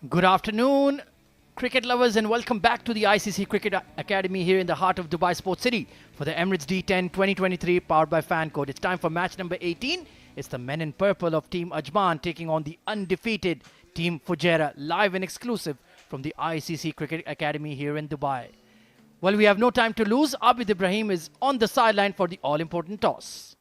Good afternoon, cricket lovers, and welcome back to the ICC Cricket Academy here in the heart of Dubai Sports City for the Emirates D10 2023 powered by FanCode. It's time for match number 18. It's the men in purple of Team Ajman taking on the undefeated Team Fujairah, live and exclusive from the ICC Cricket Academy here in Dubai. Well, we have no time to lose. Abid Ibrahim is on the sideline for the all-important toss.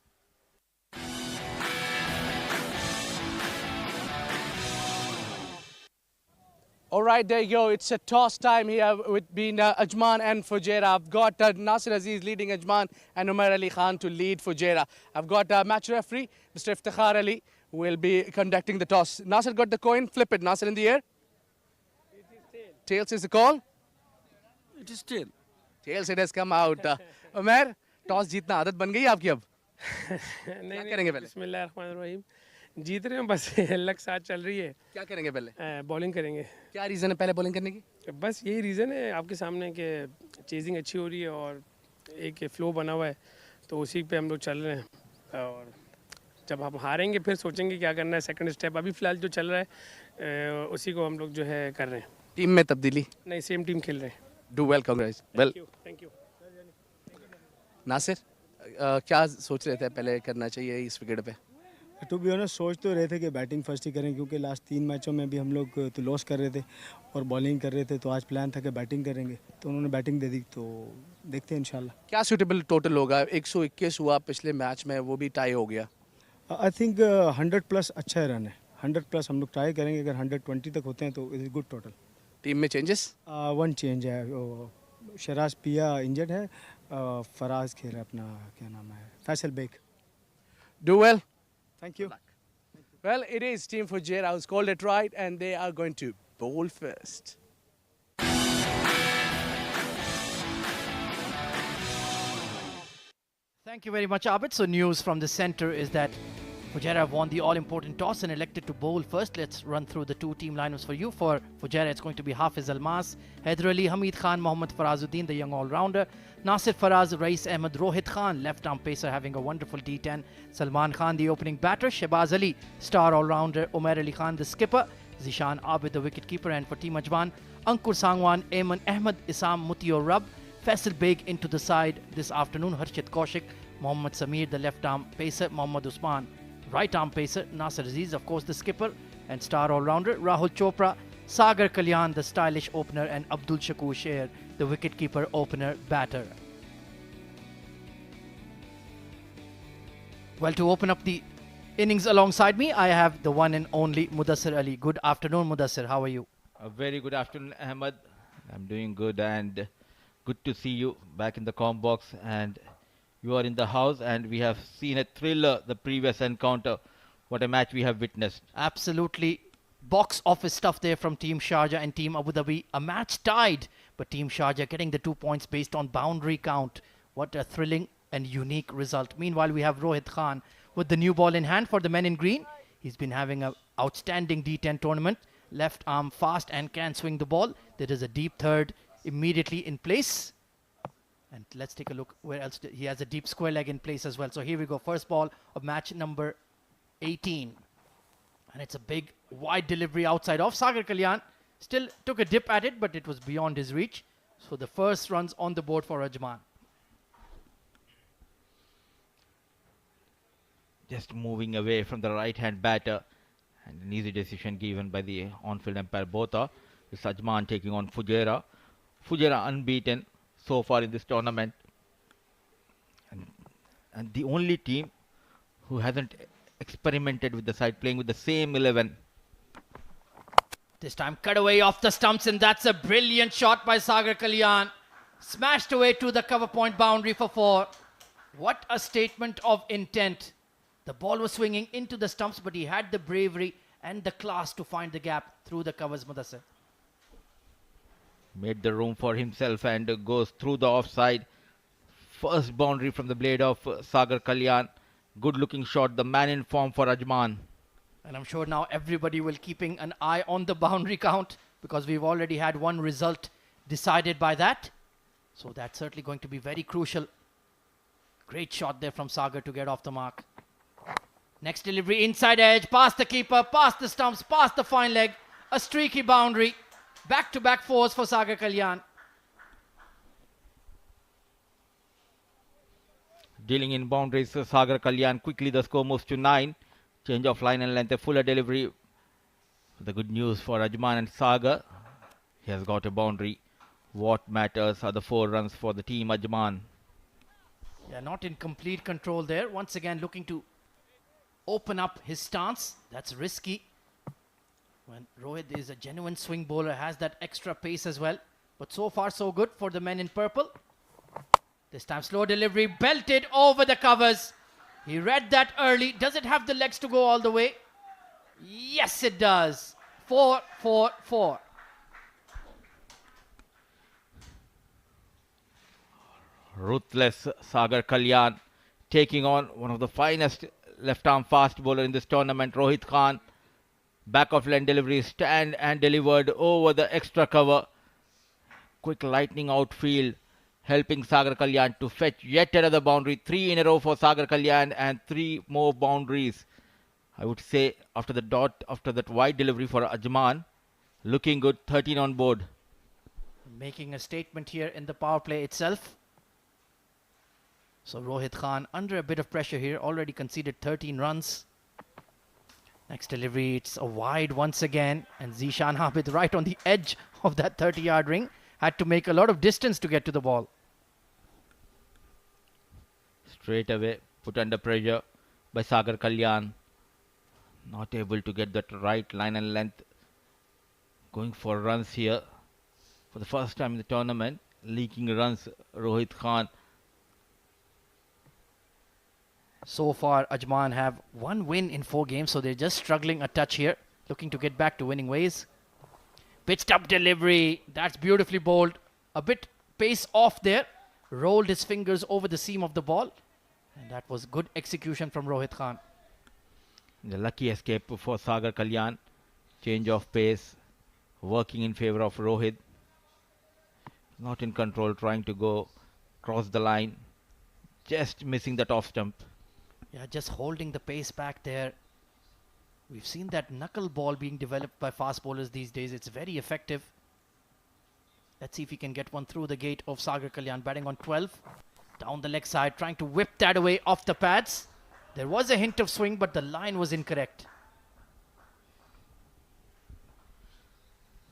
All right, there you go. It's a toss time here between Ajman and Fujairah. I've got Nasir Aziz leading Ajman and Umar Ali Khan to lead Fujairah. I've got match referee, Mr. Iftikhar Ali, who will be conducting the toss. Nasir got the coin. Flip it. Nasir in the air. It is tail. Tails is the call. It is tail. Tails it has come out. Umar, toss जीतना आदत बन गई आपकी अब? नहीं करेंगे पहले? बिस्मिल्लाहिर्रहमानिर्रहीम जीत रहे हैं बस लक साथ चल रही है क्या करेंगे पहले? बॉलिंग करेंगे क्या रीजन है पहले बॉलिंग करने की? बस यही रीज़न है आपके सामने कि चेजिंग अच्छी हो रही है और एक फ्लो बना हुआ है तो उसी पे हम लोग चल रहे हैं और जब हम हारेंगे फिर सोचेंगे क्या करना है सेकंड स्टेप अभी फ़िलहाल जो चल रहा है उसी को हम लोग जो है कर रहे हैं टीम में तब्दीली? नहीं सेम टीम खेल रहे हैं do well Congress well thank you Nasir क्या सोच रहे थे पहले करना चाहिए इस विकेट पे? टू बी ऑनेस्ट सोच तो रहे थे कि बैटिंग फर्स्ट ही करें क्योंकि लास्ट 3 मैचों में भी हम लोग तो लॉस कर रहे थे और बॉलिंग कर रहे थे तो आज प्लान था कि बैटिंग करेंगे तो उन्होंने बैटिंग दे दी तो देखते हैं इंशाल्लाह। क्या सूटेबल टोटल होगा? 121 हुआ पिछले मैच में, वो भी टाई हो गया। आई थिंक 100 प्लस अच्छा रन है, 100 प्लस हम लोग ट्राई करेंगे, अगर 120 तक होते हैं तो it is good total. Team में चेंजेस? वन चेंज है, शराज पिया इंजर्ड है, फराज खेल रहा है अपना क्या नाम है Faisal Baig. Do well. Thank you. Well, it is Team Fujairah who's called it right, and they are going to bowl first. Thank you very much, Abid. So news from the center is that Fujairah have won the all-important toss and elected to bowl first. Let's run through the two team lineups for you. For Fujairah, it's going to be Hafiz Almas, Haider Ali, Hamid Khan, Mohammad Farazuddin, the young all-rounder, Nasir Faraz, Rais Ahmed, Rohit Khan, left-arm pacer having a wonderful D10, Salman Khan, the opening batter, Shehbaz Ali, star all-rounder, Umar Ali Khan, the skipper, Zishan Abid, the wicket-keeper, and for Team Ajman, Ankur Sangwan, Ayman Ahmed, Isam Mutio Rab, Faisal Beg into the side this afternoon, Harshit Kaushik, Mohammad Samir, the left-arm pacer, Mohammad Usman, right-arm pacer, Nasir Aziz, of course, the skipper and star all-rounder, Rahul Chopra, Sagar Kalyan, the stylish opener, and Abdul Shakur Sher, the wicket-keeper opener batter. Well, to open up the innings alongside me, I have the one and only Mudassir Ali. Good afternoon, Mudassir. How are you? A very good afternoon, Ahmed. I'm doing good and good to see you back in the comm box, and you are in the house, and we have seen a thriller the previous encounter. What a match we have witnessed. Absolutely box office stuff there from Team Sharjah and Team Abu Dhabi. A match tied, but Team Sharjah getting the 2 points based on boundary count. What a thrilling and unique result. Meanwhile, we have Rohit Khan with the new ball in hand for the men in green. He's been having an outstanding D10 tournament. Left arm fast and can swing the ball. There is a deep third immediately in place. And let's take a look where else he has a deep square leg in place as well. So here we go. First ball of match number 18. And it's a big wide delivery outside off. Sagar Kalyan still took a dip at it, but it was beyond his reach. So the first runs on the board for Ajman. Just moving away from the right-hand batter, and an easy decision given by the on-field umpire Botha. It's Ajman taking on Fujairah. Fujairah unbeaten so far in this tournament, and the only team who hasn't experimented with the side playing with the same 11. This time cut away off the stumps, and that's a brilliant shot by Sagar Kalyan. Smashed away to the cover point boundary for 4. What a statement of intent. The ball was swinging into the stumps, but he had the bravery and the class to find the gap through the covers, Mudassir. Made the room for himself and goes through the offside. First boundary from the blade of Sagar Kalyan. Good looking shot, the man in form for Ajman. And I'm sure now everybody will keeping an eye on the boundary count because we've already had one result decided by that. So that's certainly going to be very crucial. Great shot there from Sagar to get off the mark. Next delivery inside edge, past the keeper, past the stumps, past the fine leg. A streaky boundary. Back-to-back fours for Sagar Kalyan. Dealing in boundaries, Sagar Kalyan. Quickly the score moves to 9. Change of line and length, a fuller delivery. The good news for Ajman and Sagar. He has got a boundary. What matters are the 4 runs for the team Ajman. Yeah, not in complete control there. Once again looking to open up his stance. That's risky. When Rohit is a genuine swing bowler, has that extra pace as well. But so far so good for the men in purple. This time slow delivery, belted over the covers. He read that early. Does it have the legs to go all the way? Yes, it does. 4, 4, 4. Ruthless Sagar Kalyan taking on one of the finest left-arm fast bowler in this tournament, Rohit Khan. Back of line delivery, stand and delivered over the extra cover. Quick lightning outfield, helping Sagar Kalyan to fetch yet another boundary. 3 in a row for Sagar Kalyan and 3 more boundaries. I would say after the dot, after that wide delivery for Ajman, looking good, 13 on board. Making a statement here in the power play itself. So Rohit Khan under a bit of pressure here, already conceded 13 runs. Next delivery, it's a wide once again, and Zishan Habib right on the edge of that 30-yard ring. Had to make a lot of distance to get to the ball. Straight away, put under pressure by Sagar Kalyan. Not able to get that right line and length. Going for runs here. For the first time in the tournament, leaking runs, Rohit Khan. So far, Ajman have 1 win in 4 games, so they're just struggling a touch here, looking to get back to winning ways. Pitched up delivery, that's beautifully bowled. A bit pace off there, rolled his fingers over the seam of the ball, and that was good execution from Rohit Khan. The lucky escape for Sagar Kalyan. Change of pace, working in favor of Rohit. Not in control, trying to go cross the line, just missing that off stump. Yeah, just holding the pace back there. We've seen that knuckle ball being developed by fast bowlers these days. It's very effective. Let's see if he can get one through the gate of Sagar Kalyan, batting on 12. Down the leg side, trying to whip that away off the pads. There was a hint of swing, but the line was incorrect.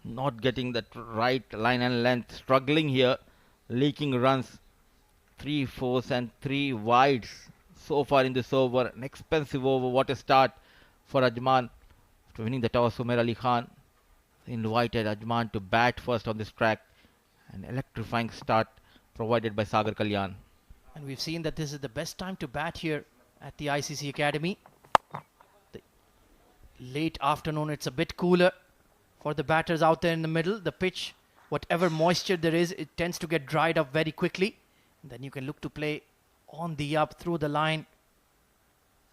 Not getting that right line and length. Struggling here. Leaking runs. 3 fours and 3 wides. So far in this over, an expensive over. What a start for Ajman. After winning the toss, Umar Ali Khan invited Ajman to bat first on this track. An electrifying start provided by Sagar Kalyan. And we've seen that this is the best time to bat here at the ICC Academy. The late afternoon, it's a bit cooler for the batters out there in the middle. The pitch, whatever moisture there is, it tends to get dried up very quickly. And then you can look to play on the up through the line.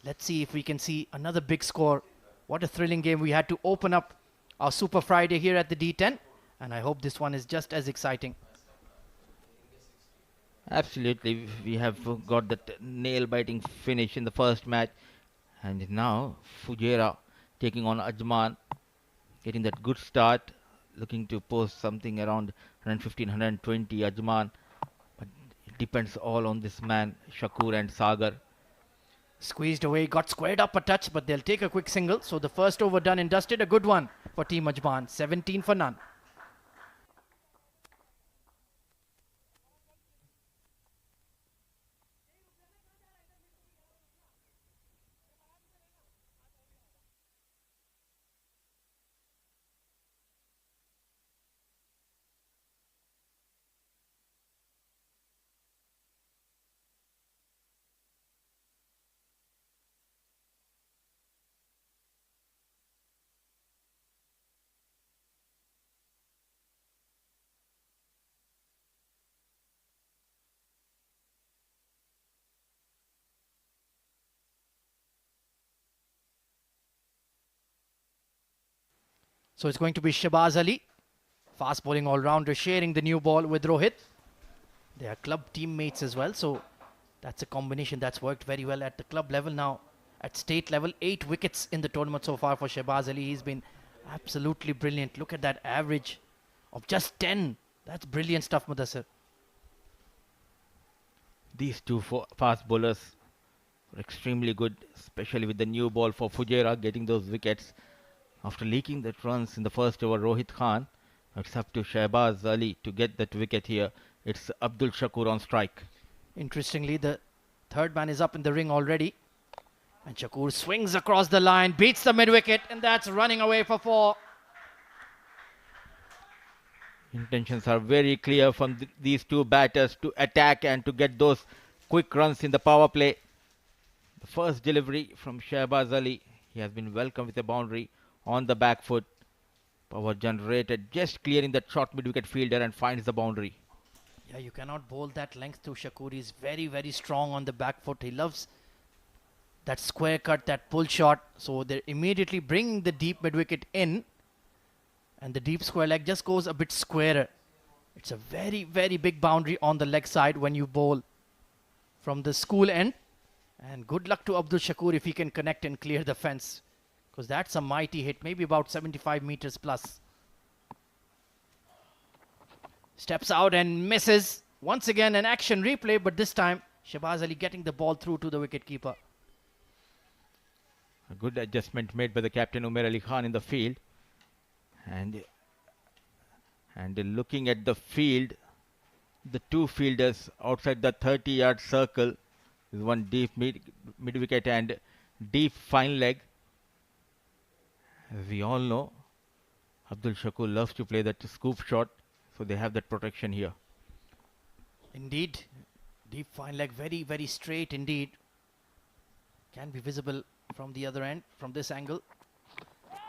Let's see if we can see another big score. What a thrilling game. We had to open up our Super Friday here at the D10, and I hope this one is just as exciting. Absolutely, we have got that nail-biting finish in the first match, and now Fujairah taking on Ajman, getting that good start, looking to post something around 115, 120 Ajman, but it depends all on this man, Shakur and Sagar. Squeezed away, got squared up a touch, but they'll take a quick single. So the first over done and dusted, a good one for Team Ajman, 17 for none. So it's going to be Shahbaz Ali, fast bowling all-rounder, sharing the new ball with Rohit. They are club teammates as well, so that's a combination that's worked very well at the club level now. At state level, 8 wickets in the tournament so far for Shahbaz Ali. He's been Absolutely brilliant. Look at that average of just 10. That's brilliant stuff, Mudassir. These two fast bowlers were extremely good, especially with the new ball for Fujairah getting those wickets. After leaking that runs in the first over, Rohit Khan, it's up to Shahbaz Ali to get that wicket here. It's Abdul Shakur on strike. Interestingly, the third man is up in the ring already. And Shakur swings across the line, beats the mid-wicket, and that's running away for 4. Intentions are very clear from these two batters to attack and to get those quick runs in the power play. The first delivery from Shahbaz Ali. He has been welcomed with a boundary on the back foot. Power generated, just clearing that short mid-wicket fielder and finds the boundary. Yeah, you cannot bowl that length to Shakur. He's very, very strong on the back foot. He loves that square cut, that pull shot. So they're immediately bringing the deep mid-wicket in. And the deep square leg just goes a bit squarer. It's a very, very big boundary on the leg side when you bowl from the school end. And good luck to Abdul Shakur if he can connect and clear the fence. Because that's a mighty hit, maybe about 75 meters plus. Steps out and misses. Once again an action replay, but this time Shahbaz Ali getting the ball through to the wicketkeeper. A good adjustment made by the captain Umar Ali Khan in the field. And looking at the field, the two fielders outside the 30-yard circle is one deep mid-wicket and deep fine leg. As we all know, Abdul Shakur loves to play that scoop shot, so they have that protection here. Indeed, deep fine leg, very, very straight indeed. Can be visible from the other end, from this angle.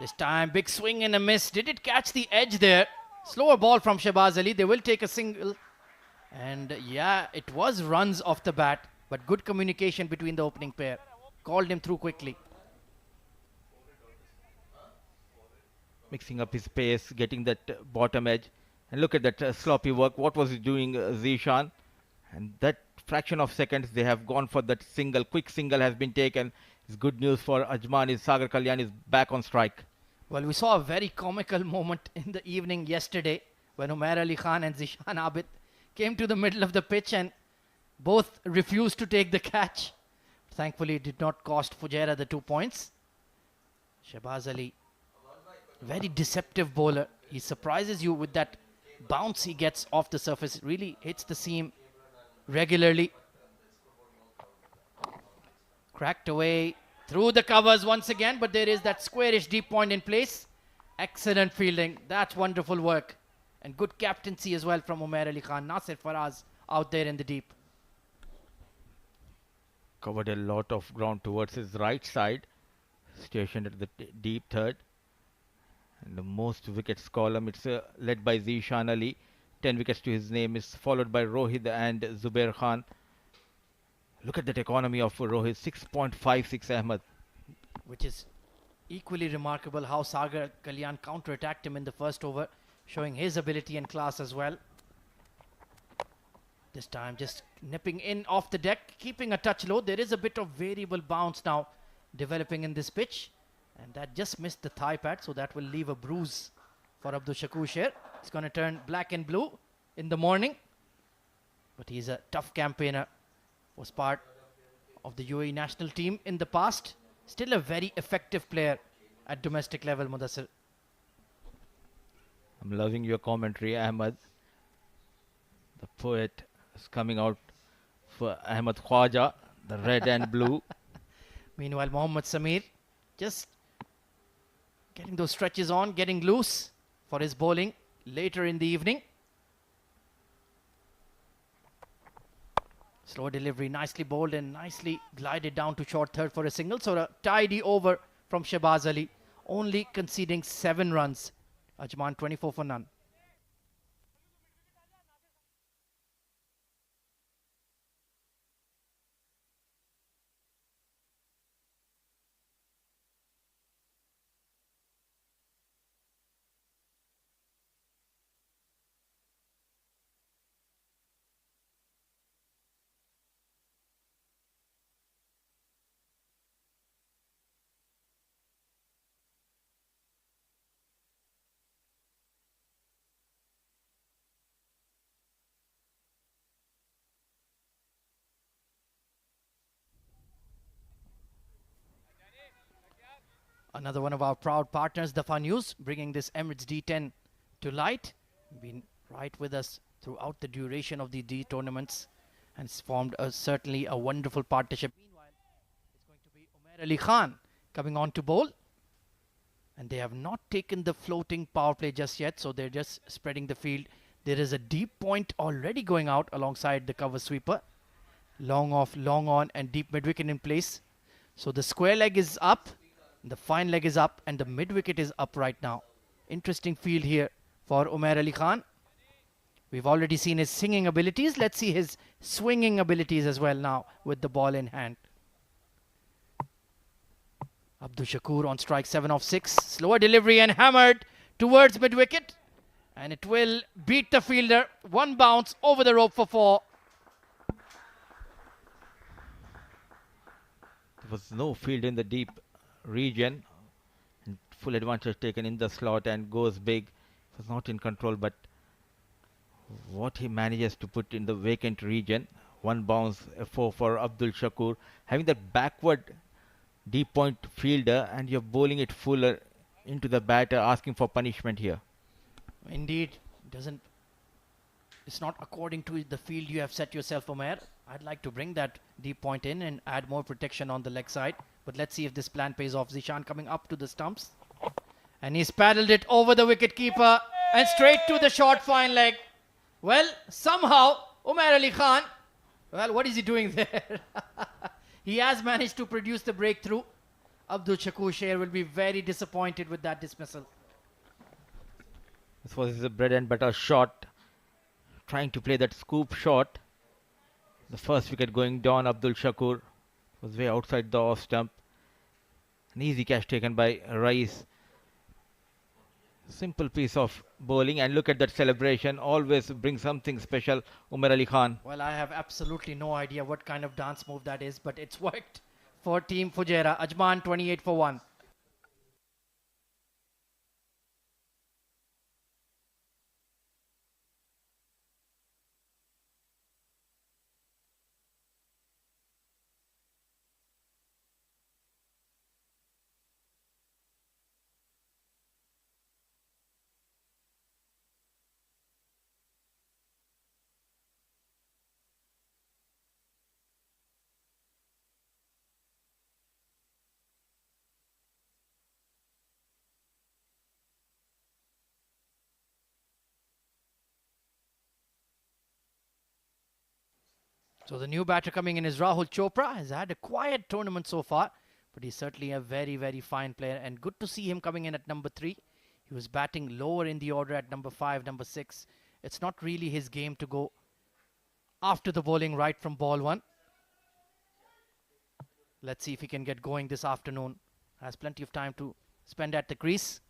This time, big swing and a miss. Did it catch the edge there? Slower ball from Shahbaz Ali. They will take a single. And yeah, it was runs off the bat, but good communication between the opening pair. Called him through quickly. Mixing up his pace, getting that bottom edge. And look at that sloppy work. What was he doing, Zishan? And that fraction of seconds, they have gone for that single. Quick single has been taken. It's good news for Ajman. Is Sagar Kalyan is back on strike. Well, we saw a very comical moment in the evening yesterday when Umar Ali Khan and Zishan Abid came to the middle of the pitch and both refused to take the catch. Thankfully, it did not cost Fujairah the 2 points. Shahbaz Ali, very deceptive bowler. He surprises you with that bounce he gets off the surface. It really hits the seam regularly. Cracked away through the covers once again, but there is that squarish deep point in place. Excellent fielding. That's wonderful work. And good captaincy as well from Umar Ali Khan. Nasir Faraz out there in the deep. Covered a lot of ground towards his right side. Stationed at the deep third. And the most wickets column, it's led by Zishan Ali. 10 wickets to his name, is followed by Rohit and Zubair Khan. Look at that economy of Rohit, 6.56 Ahmed. Which is equally remarkable how Sagar Kalyan counter-attacked him in the first over, showing his ability and class as well. This time just nipping in off the deck, keeping a touch low. There is a bit of variable bounce now developing in this pitch. And that just missed the thigh pad, so that will leave a bruise for Abdul Shakur Sher. It's going to turn black and blue in the morning. But he's a tough campaigner. Was part of the UAE national team in the past. Still a very effective player at domestic level, Mudassir. I'm loving your commentary, Ahmed. The poet is coming out for Ahmed Khwaja, the red and blue. Meanwhile, Mohammad Samir just getting those stretches on, getting loose for his bowling later in the evening. Slow delivery, nicely bowled and nicely glided down to short third for a single. So a tidy over from Shahbaz Ali, only conceding 7 runs. Ajman 24 for none. Another one of our proud partners, Dafa News, bringing this Emirates D10 to light. Been right with us throughout the duration of the D tournaments and formed certainly a wonderful partnership. Meanwhile, it's going to be Umair Ali Khan coming on to bowl. And they have not taken the floating power play just yet, so they're just spreading the field. There is a deep point already going out alongside the cover sweeper. Long off, long on, and deep mid-wicket in place. So the square leg is up, the fine leg is up, and the mid-wicket is up right now. Interesting field here for Umair Ali Khan. We've already seen his singing abilities. Let's see his swinging abilities as well now with the ball in hand. Abdul Shakur on strike 7 of 6. Slower delivery and hammered towards mid-wicket. And it will beat the fielder. One bounce over the rope for 4. There was no field in the deep region. And full advantage taken in the slot and goes big. It was not in control, but what he manages to put in the vacant region. One bounce, a 4 for Abdul Shakur. Having that backward deep point fielder, and you're bowling it fuller into the batter, asking for punishment here. Indeed, it's not according to the field you have set yourself, Umair. I'd like to bring that deep point in and add more protection on the leg side. But let's see if this plan pays off. Zishan coming up to the stumps. And he's paddled it over the wicket keeper and straight to the short fine leg. Well, somehow, Umair Ali Khan, well, what is he doing there? He has managed to produce the breakthrough. Abdul Shakur Sher will be very disappointed with that dismissal. This was his bread and butter shot. Trying to play that scoop shot. The first wicket going down, Abdul Shakur was way outside the off stump. An easy catch taken by Rais. Simple piece of bowling, and look at that celebration. Always brings something special, Umair Ali Khan. Well, I have absolutely no idea what kind of dance move that is, but it's worked for Team Fujairah. Ajman 28 for 1. So the new batter coming in is Rahul Chopra. Has had a quiet tournament so far, but he's certainly a very, very fine player. And good to see him coming in at number 3. He was batting lower in the order at number 5, number 6. It's not really his game to go after the bowling right from ball 1. Let's see if he can get going this afternoon. Has plenty of time to spend at the crease.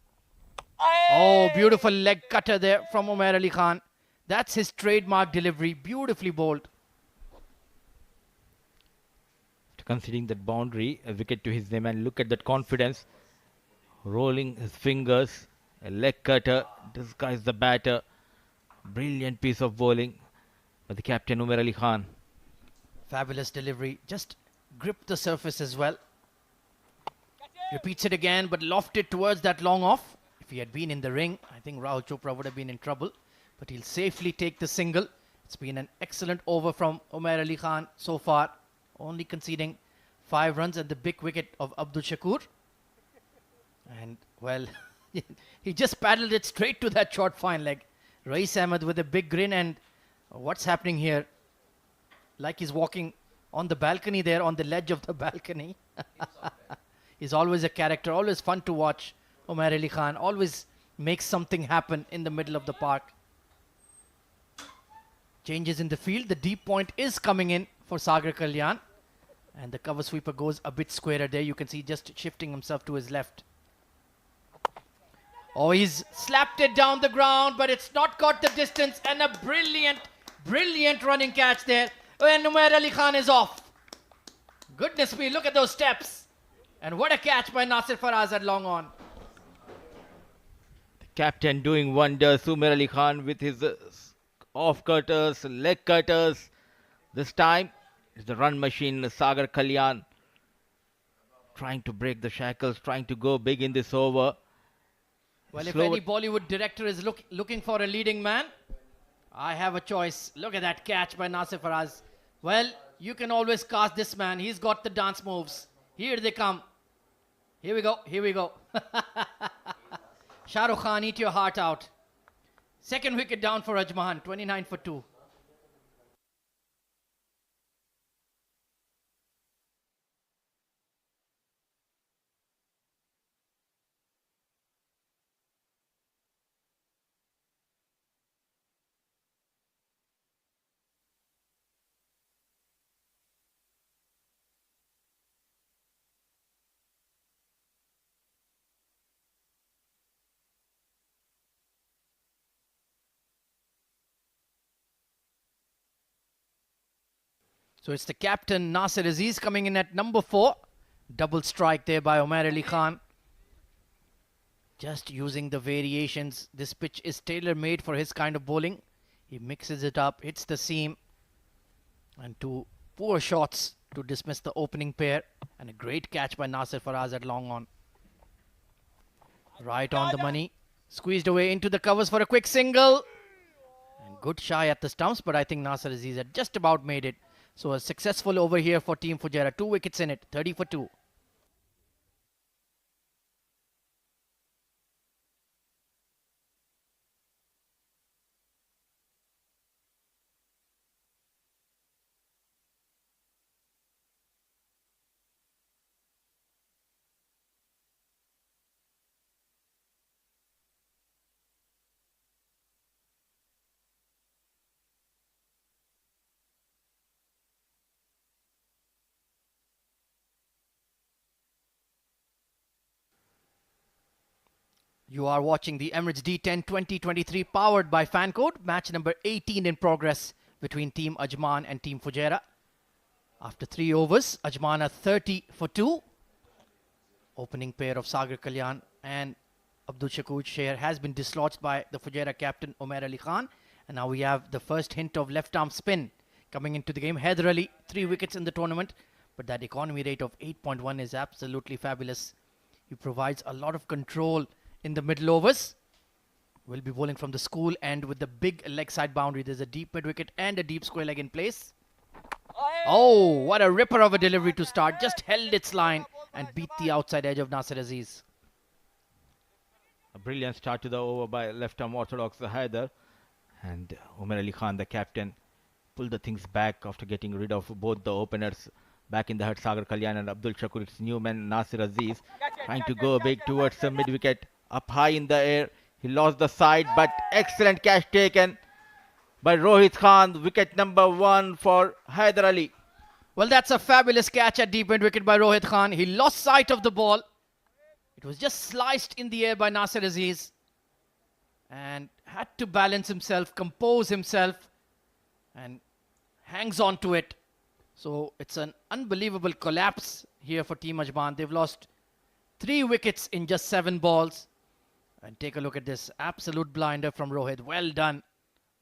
Oh, beautiful leg cutter there from Umair Ali Khan. That's his trademark delivery. Beautifully bowled. Conceding that boundary, a wicket to his name, and look at that confidence. Rolling his fingers, a leg cutter, disguise the batter. Brilliant piece of bowling by the captain Umair Ali Khan. Fabulous delivery. Just gripped the surface as well. Repeats it again, but lofted towards that long off. If he had been in the ring, I think Rahul Chopra would have been in trouble. But he'll safely take the single. It's been an excellent over from Umair Ali Khan so far. Only conceding 5 runs at the big wicket of Abdul Shakur. And, well, he just paddled it straight to that short fine leg. Rais Ahmed with a big grin, and what's happening here? Like he's walking on the balcony there, on the ledge of the balcony. He's always a character, always fun to watch. Umair Ali Khan always makes something happen in the middle of the park. Changes in the field. The deep point is coming in for Sagar Kalyan. And the cover sweeper goes a bit squarer there. You can see just shifting himself to his left. Oh, he's slapped it down the ground, but it's not got the distance. And a brilliant, brilliant running catch there. And Umair Ali Khan is off. Goodness me, look at those steps. And what a catch by Nasir Faraz at long on. The captain doing wonders. Umair Ali Khan with his off cutters, leg cutters. This time, it's the run machine, Sagar Kalyan. trying to break the shackles, trying to go big in this over. Well, if Slow any it. Bollywood director is looking for a leading man, I have a choice. Look at that catch by Nasir Faraz. Well, you can always cast this man. He's got the dance moves. Here they come. Here we go. Here we go. Shah Rukh Khan, eat your heart out. Second wicket down for Ajman, 29 for 2. So it's the captain Nasir Aziz coming in at number 4. Double strike there by Umar Ali Khan. Just using the variations. This pitch is tailor-made for his kind of bowling. He mixes it up, hits the seam. And 2 poor shots to dismiss the opening pair. And a great catch by Nasir Faraz at long on. Right on the money. Squeezed away into the covers for a quick single. And good shy at the stumps, but I think Nasir Aziz had just about made it. So a successful over here for Team Fujairah. 2 wickets in it, 30 for 2. You are watching the Emirates D10 2023 powered by Fancode. Match number 18 in progress between Team Ajman and Team Fujairah. After 3 overs, Ajman are 30 for 2. Opening pair of Sagar Kalyan and Abdul Shakur Sher has been dislodged by the Fujairah captain Umar Ali Khan. And now we have the first hint of left arm spin coming into the game. Haider Ali, 3 wickets in the tournament. But that economy rate of 8.1 is absolutely fabulous. He provides a lot of control in the middle overs. Will be bowling from the school end with the big leg side boundary. There's a deep mid wicket and a deep square leg in place. Oh, what a ripper of a delivery to start. Just held its line and beat the outside edge of Nasir Aziz. A brilliant start to the over by left arm orthodox Haider. And Umar Ali Khan, the captain, pulled the things back after getting rid of both the openers. Back in the hut, Sagar Kalyan and Abdul Shakur. It's new man Nasir Aziz trying to go big towards the mid wicket. Up high in the air. He lost the side, but excellent catch taken by Rohit Khan. Wicket number 1 for Haider Ali. Well, that's a fabulous catch at deep mid wicket by Rohit Khan. He lost sight of the ball. It was just sliced in the air by Nasir Aziz. And had to balance himself, compose himself, and hangs on to it. So it's an unbelievable collapse here for Team Ajman. They've lost 3 wickets in just 7 balls. And take a look at this absolute blinder from Rohit. Well done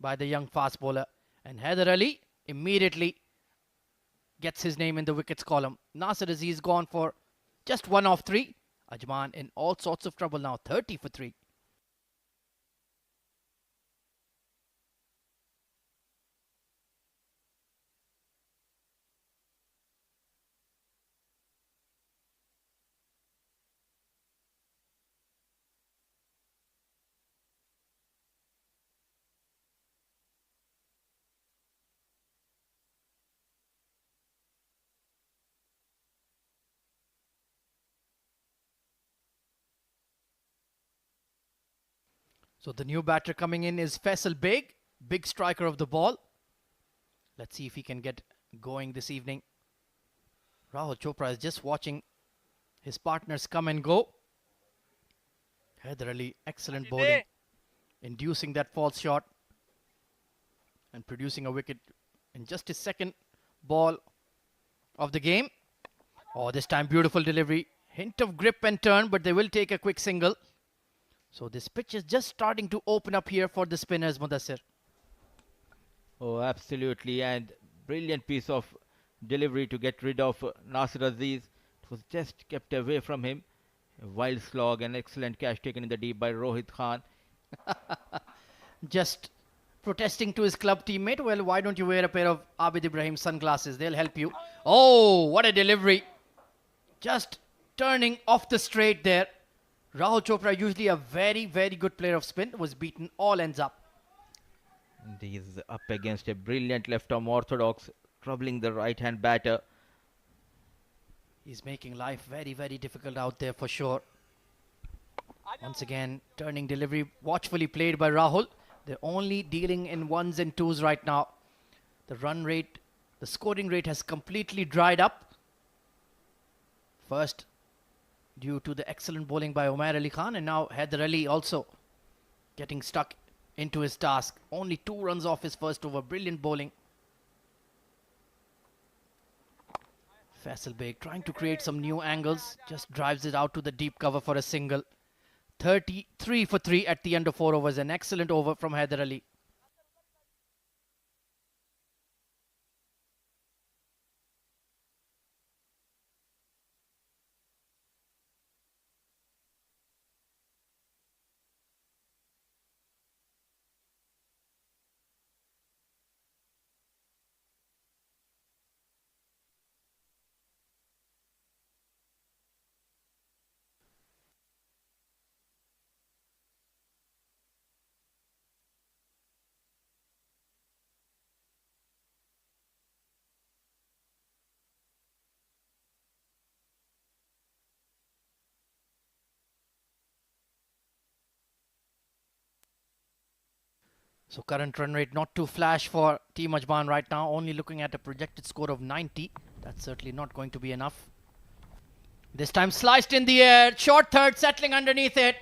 by the young fast bowler. And Haider Ali immediately gets his name in the wickets column. Nasir Aziz gone for just 1 off 3. Ajman in all sorts of trouble now, 30 for 3. So the new batter coming in is Faisal Beg, big striker of the ball. Let's see if he can get going this evening. Rahul Chopra is just watching his partners come and go. Haider Ali, excellent bowling, inducing that false shot and producing a wicket in just his second ball of the game. Oh, this time beautiful delivery. Hint of grip and turn, but they will take a quick single. So this pitch is just starting to open up here for the spinners, Mudassir. Oh, absolutely. And brilliant piece of delivery to get rid of Nasir Aziz. It was just kept away from him. A wild slog, an excellent catch taken in the deep by Rohit Khan. Just protesting to his club teammate. Well, why don't you wear a pair of Abid Ibrahim sunglasses? They'll help you. Oh, what a delivery. Just turning off the straight there. Rahul Chopra, usually a very, very good player of spin, was beaten all ends up. And he's up against a brilliant left-arm orthodox, troubling the right-hand batter. He's making life very, very difficult out there for sure. Once again, turning delivery, watchfully played by Rahul. They're only dealing in ones and twos right now. The run rate, the scoring rate has completely dried up. First, due to the excellent bowling by Umair Ali Khan, and now Haider Ali also getting stuck into his task. Only 2 runs off his first over. Brilliant bowling. Faisal Beg trying to create some new angles. Just drives it out to the deep cover for a single. 33 for 3 at the end of 4 overs. An excellent over from Haider Ali. So current run rate not too flash for Team Ajman right now. Only looking at a projected score of 90. That's certainly not going to be enough. This time sliced in the air. Short third settling underneath it.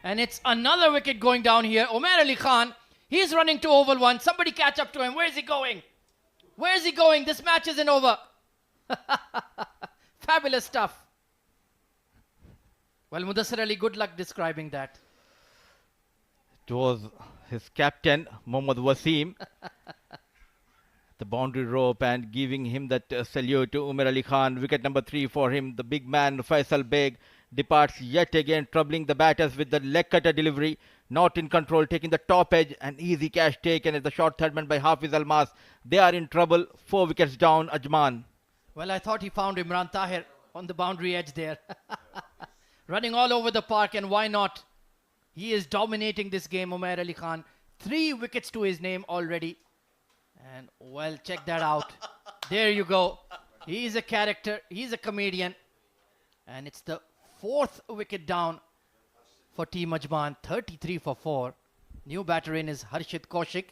And it's another wicket going down here. Umair Ali Khan, he's running to oval 1. Somebody catch up to him. Where's he going? Where's he going? This match isn't over. Fabulous stuff. Well, Mudassir Ali, good luck describing that. It was his captain, Mohammad Wasim, the boundary rope and giving him that salute to Umair Ali Khan. Wicket number 3 for him. The big man, Faisal Beg, departs yet again, troubling the batters with the leg cutter delivery. Not in control, taking the top edge. An easy catch taken as the short third man by Hafiz Almas. They are in trouble. 4 wickets down, Ajman. Well, I thought he found Imran Tahir on the boundary edge there. Running all over the park, and why not? He is dominating this game, Umair Ali Khan. 3 wickets to his name already. And, well, check that out. There you go. He's a character. He's a comedian. And it's the 4th wicket down for Team Ajman. 33 for 4. New batter in is Harshit Kaushik.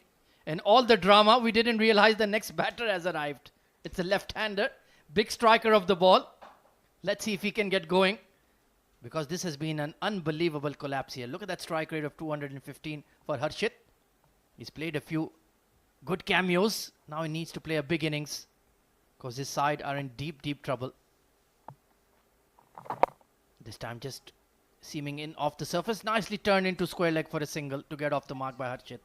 And all the drama, we didn't realize the next batter has arrived. It's a left-hander. Big striker of the ball. Let's see if he can get going. Because this has been an unbelievable collapse here. Look at that strike rate of 215 for Harshit. He's played a few good cameos. Now he needs to play a big innings. Because his side are in deep, deep trouble. This time just seaming in off the surface. Nicely turned into square leg for a single to get off the mark by Harshit.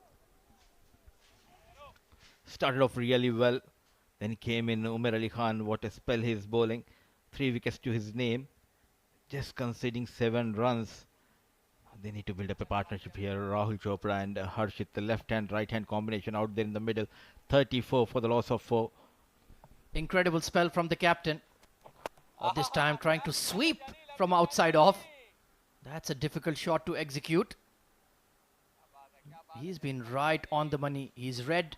Started off really well. Then came in Umair Ali Khan. What a spell he's bowling. 3 wickets to his name. Just conceding 7 runs. They need to build up a partnership here. Rahul Chopra and Harshit, the left-hand, right-hand combination out there in the middle. 34 for the loss of 4. Incredible spell from the captain. This time trying to sweep from outside off. That's a difficult shot to execute. He's been right on the money. He's read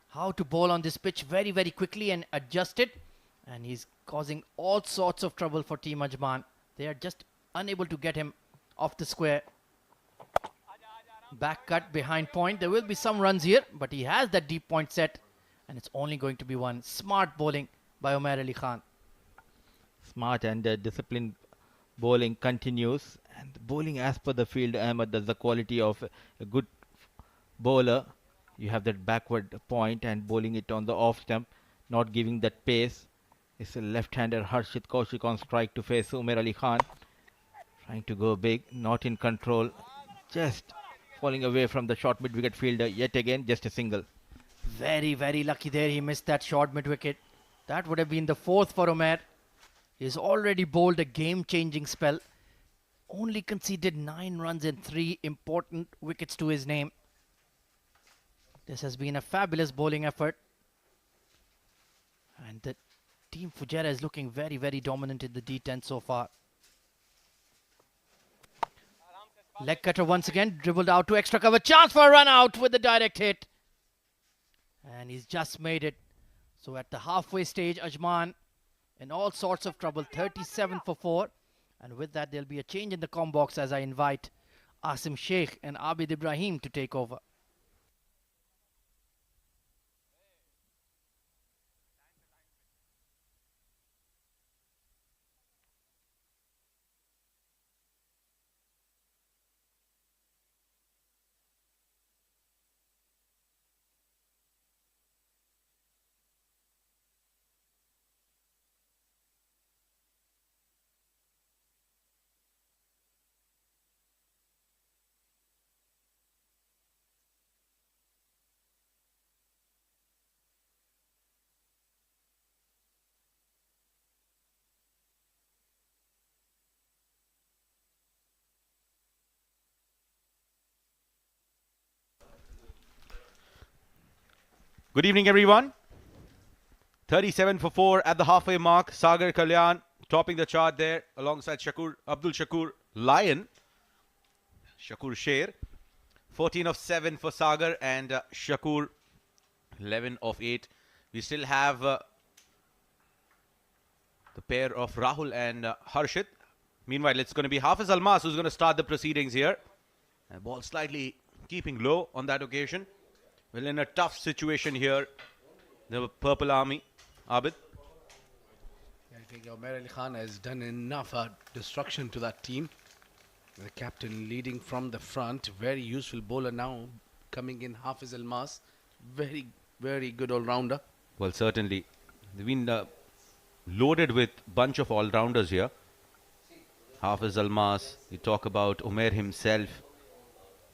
how to bowl on this pitch very, very quickly and adjust it. And he's causing all sorts of trouble for Team Ajman. They are just unable to get him off the square. Back cut behind point. There will be some runs here, but he has that deep point set. And it's only going to be 1. Smart bowling by Umair Ali Khan. Smart and disciplined bowling continues. And bowling as per the field, Ahmed, that's the quality of a good bowler. You have that backward point and bowling it on the off stump, not giving that pace. It's a left-hander Harshit Kaushik on strike to face Umair Ali Khan. Trying to go big, not in control. Just falling away from the short mid-wicket fielder. Yet again, just a single. Very, very lucky there. He missed that short mid-wicket. That would have been the 4th for Umair. He's already bowled a game-changing spell. Only conceded 9 runs and 3 important wickets to his name. This has been a fabulous bowling effort. And the team Fujairah is looking very, very dominant in the D10 so far. Leg cutter once again, dribbled out to extra cover. Chance for a run out with the direct hit. And he's just made it. So at the halfway stage, Ajman in all sorts of trouble. 37 for 4. And with that, there'll be a change in the com box as I invite Asim Sheikh and Abid Ibrahim to take over. Good evening, everyone. 37 for 4 at the halfway mark. Sagar Kalyan topping the chart there alongside Abdul Shakur Lion. Shakur Sher. 14 of 7 for Sagar and Shakur 11 of 8. We still have the pair of Rahul and Harshit. Meanwhile, it's going to be Hafiz Almas who's going to start the proceedings here. And ball slightly keeping low on that occasion. Well, in a tough situation here, the Purple Army. Abid? I think Umair Ali Khan has done enough destruction to that team. The captain leading from the front. Very useful bowler now. Coming in, Hafiz Almas. Very, very good all-rounder. Well, certainly. They've been loaded with bunch of all-rounders here. Hafiz Almas. You talk about Umair himself.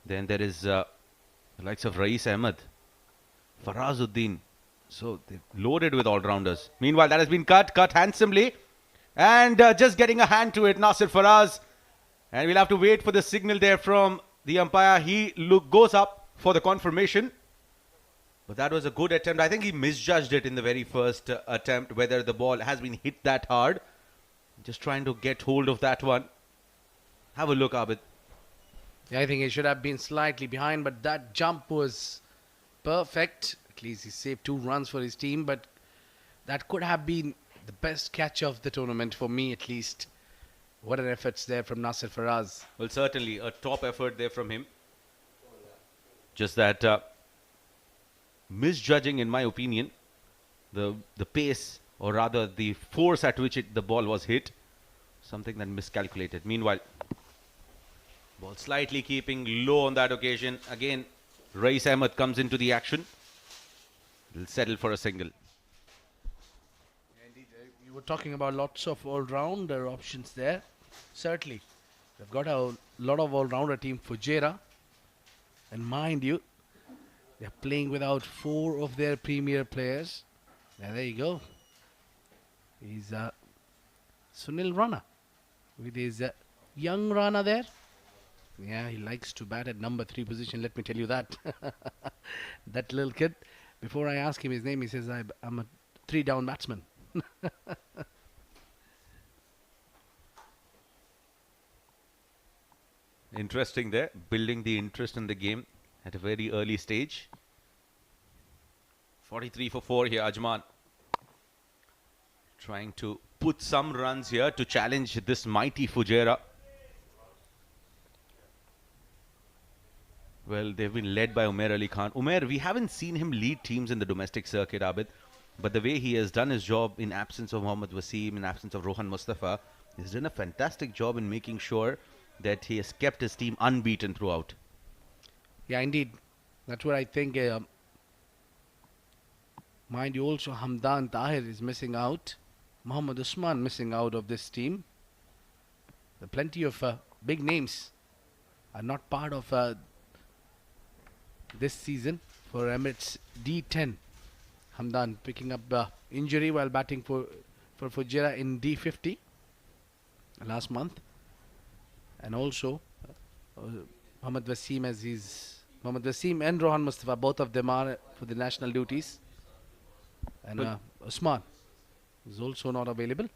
Then there is the likes of Rais Ahmed, Farazuddin. So they're loaded with all-rounders. Meanwhile, that has been cut handsomely. And just getting a hand to it, Nasir Faraz. And we'll have to wait for the signal there from the umpire. He goes up for the confirmation. But that was a good attempt. I think he misjudged it in the very first attempt, whether the ball has been hit that hard. Just trying to get hold of that one. Have a look, Abid. Yeah, I think he should have been slightly behind, but that jump was perfect. At least he saved 2 runs for his team, but that could have been the best catch of the tournament for me, at least. What an effort there from Nasir Faraz. Well, certainly a top effort there from him. Just that misjudging, in my opinion, the pace, or rather the force at which the ball was hit. Something that miscalculated. Meanwhile, ball slightly keeping low on that occasion. Again, Rais Ahmed comes into the action. He'll settle for a single. Indeed, you were talking about lots of all-rounder options there. Certainly. They've got a lot of all-rounder team for Fujairah. And mind you, they're playing without 4 of their premier players. Now, there you go. He's Sunil Rana with his young Rana there. Yeah, he likes to bat at number 3 position, let me tell you that. That little kid, before I ask him his name, he says, I'm a 3-down batsman. Interesting there, building the interest in the game at a very early stage. 43 for 4 here, Ajman. Trying to put some runs here to challenge this mighty Fujairah. Well, they've been led by Umair Ali Khan. Umair, we haven't seen him lead teams in the domestic circuit, Abid. But the way he has done his job in absence of Mohammad Wasim, in absence of Rohan Mustafa, he's done a fantastic job in making sure that he has kept his team unbeaten throughout. Yeah, indeed. That's what I think. Mind you, also Hamdan Tahir is missing out. Mohammad Usman missing out of this team. There are plenty of big names are not part of this season for Emirates D10. Hamdan picking up injury while batting for for Fujairah in D50 last month. And also Mohammad Wasim and Rohan Mustafa, both of them are for the national duties. And Usman is also not available.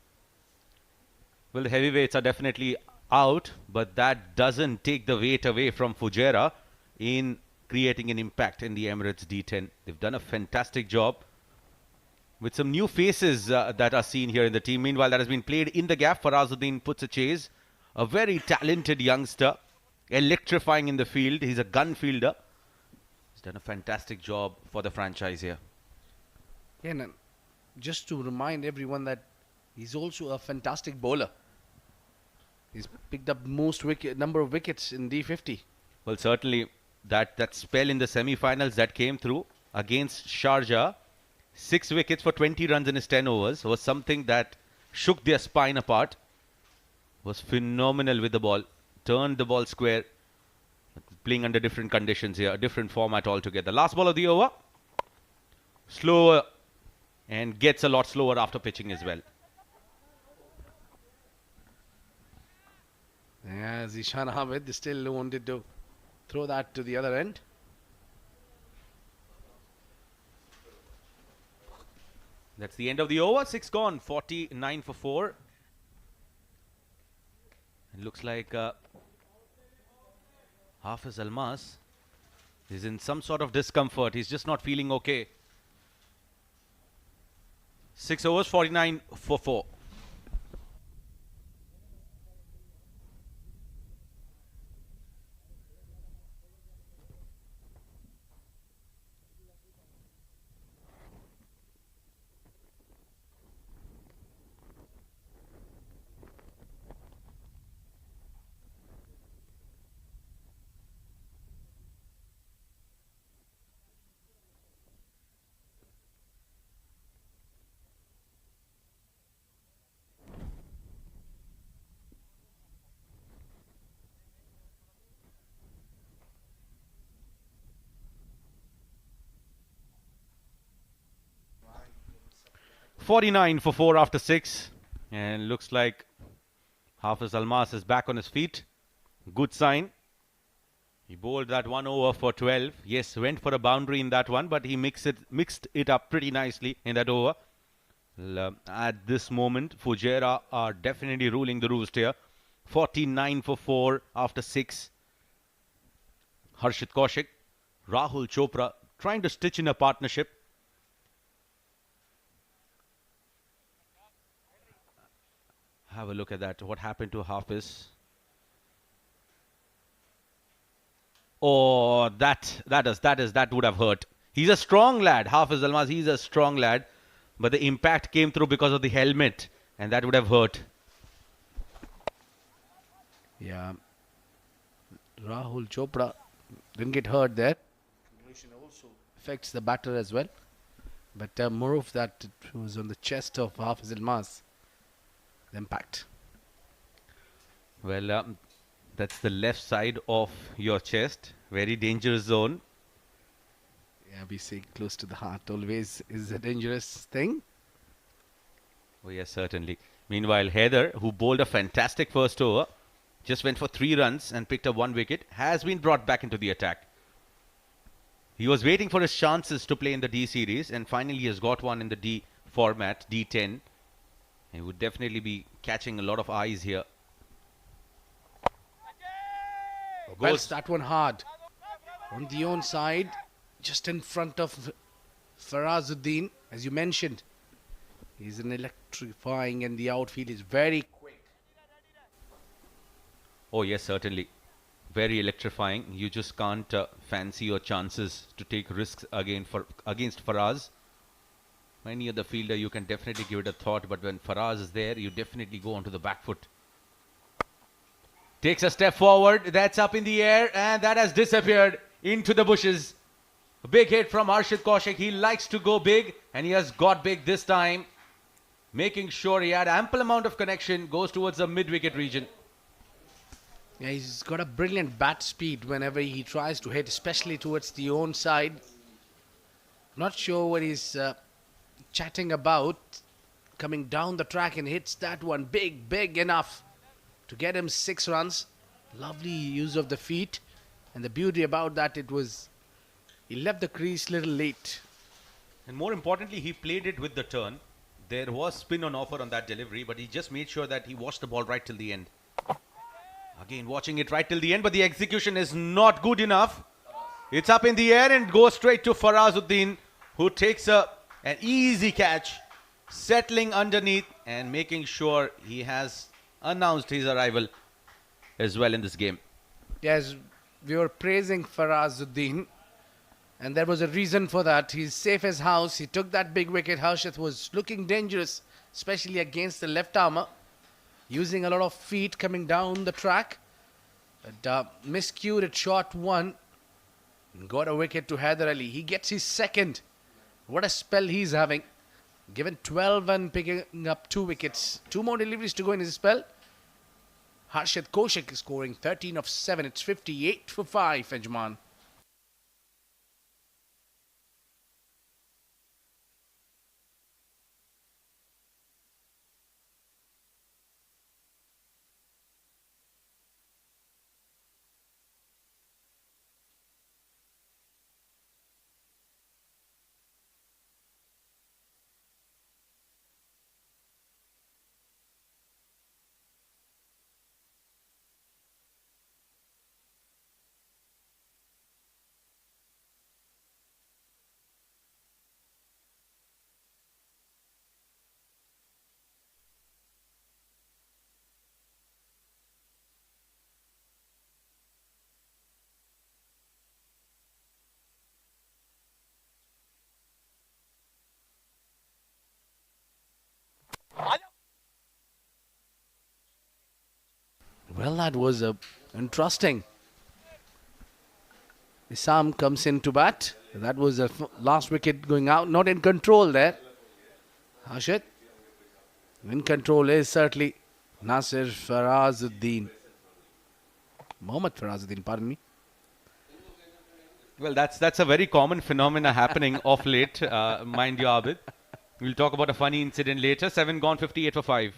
Well, the heavyweights are definitely out, but that doesn't take the weight away from Fujairah in creating an impact in the Emirates D10. They've done a fantastic job with some new faces that are seen here in the team. Meanwhile, that has been played in the gap. Farazuddin puts a chase. A very talented youngster, electrifying in the field. He's a gun fielder. He's done a fantastic job for the franchise here. Yeah, and just to remind everyone that he's also a fantastic bowler. He's picked up number of wickets in D50. Well, certainly that spell in the semi-finals that came through against Sharjah, 6 wickets for 20 runs in his 10 overs, was something that shook their spine apart. Was phenomenal with the ball, turned the ball square, playing under different conditions here, a different format altogether. Last ball of the over, slower, and gets a lot slower after pitching as well. Yeah, Zishan Ahmed still wanted to throw that to the other end. That's the end of the over. 6 gone, 49 for 4. It looks like Hafiz Almas is in some sort of discomfort. He's just not feeling okay. 6 overs, 49 for 4. $49 for 4 after 6. And looks like Hafiz Almas is back on his feet. Good sign. He bowled that one over for 12. Yes, went for a boundary in that one, but he mixed it up pretty nicely in that over. At this moment, Fujairah are definitely ruling the roost here. 49 for 4 after 6. Harshit Kaushik, Rahul Chopra trying to stitch in a partnership. Have a look at that. What happened to Hafiz? Oh, that would have hurt. He's a strong lad, Hafiz Almas. He's a strong lad, but the impact came through because of the helmet, and that would have hurt. Yeah, Rahul Chopra didn't get hurt there. Concussion also affects the batter as well, but more of that it was on the chest of Hafiz Almas. The impact. Well, that's the left side of your chest. Very dangerous zone. Yeah, we say close to the heart always is a dangerous thing. Oh yes, certainly. Meanwhile, Heather, who bowled a fantastic first over, just went for 3 runs and picked up 1 wicket, has been brought back into the attack. He was waiting for his chances to play in the D series, and finally he has got one in the D format, D10. He would definitely be catching a lot of eyes here. Goes that one hard. On the own side, just in front of Farazuddin, as you mentioned. He's an electrifying, and the outfield is very quick. Oh yes, certainly. Very electrifying. You just can't fancy your chances to take risks against Faraz. Any other fielder, you can definitely give it a thought, but when Faraz is there, you definitely go onto the back foot. Takes a step forward, that's up in the air, and that has disappeared into the bushes. A big hit from Harshit Kaushik. He likes to go big, and he has got big this time. Making sure he had ample amount of connection, goes towards the mid-wicket region. Yeah, he's got a brilliant bat speed whenever he tries to hit, especially towards the own side. Not sure what he's chatting about. coming down the track and hits that one big enough to get him 6 runs. Lovely use of the feet, and the beauty about that, he left the crease little late. And more importantly, he played it with the turn. There was spin on offer on that delivery, but he just made sure that he watched the ball right till the end. Again, watching it right till the end, but the execution is not good enough. It's up in the air and goes straight to Farazuddin, who takes an easy catch, settling underneath and making sure he has announced his arrival as well in this game. Yes, we were praising Farazuddin, and there was a reason for that. He's safe as house. He took that big wicket. Harshit was looking dangerous, especially against the left armour, using a lot of feet coming down the track. But miscued at shot 1. Got a wicket to Haider Ali. He gets his second. What a spell he's having. Given 12 and picking up 2 wickets. 2 more deliveries to go in his spell. Harshit Kaushik is scoring 13 of 7. It's 58 for 5, Ajman. Well, that was interesting. Isam comes in to bat. That was the last wicket going out. Not in control there. Harshit. In control is certainly Nasir Farazuddin. Mohammad Farazuddin, pardon me. Well, that's a very common phenomena happening of late, mind you, Abid. We'll talk about a funny incident later. 7 gone, 58 for 5.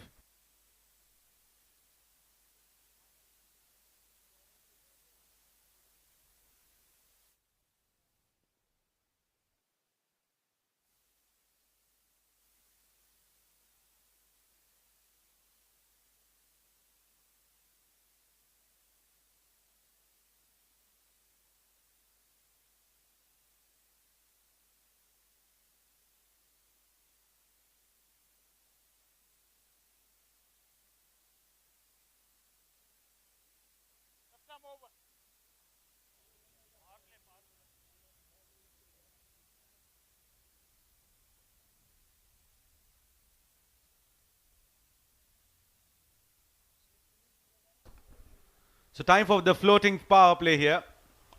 So time for the floating power play here.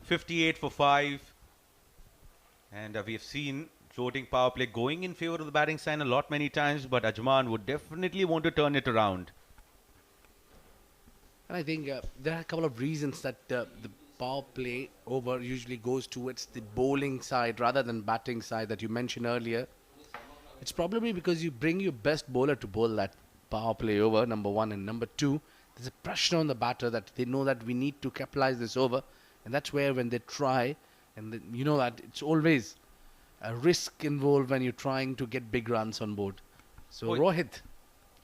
58 for 5. And we have seen floating power play going in favor of the batting side a lot many times, but Ajman would definitely want to turn it around. And I think there are a couple of reasons that the power play over usually goes towards the bowling side rather than batting side that you mentioned earlier. It's probably because you bring your best bowler to bowl that power play over, number 1, and number 2. There's a pressure on the batter that they know that we need to capitalize this over, and that's where when they try, and you know that it's always a risk involved when you're trying to get big runs on board. So Rohit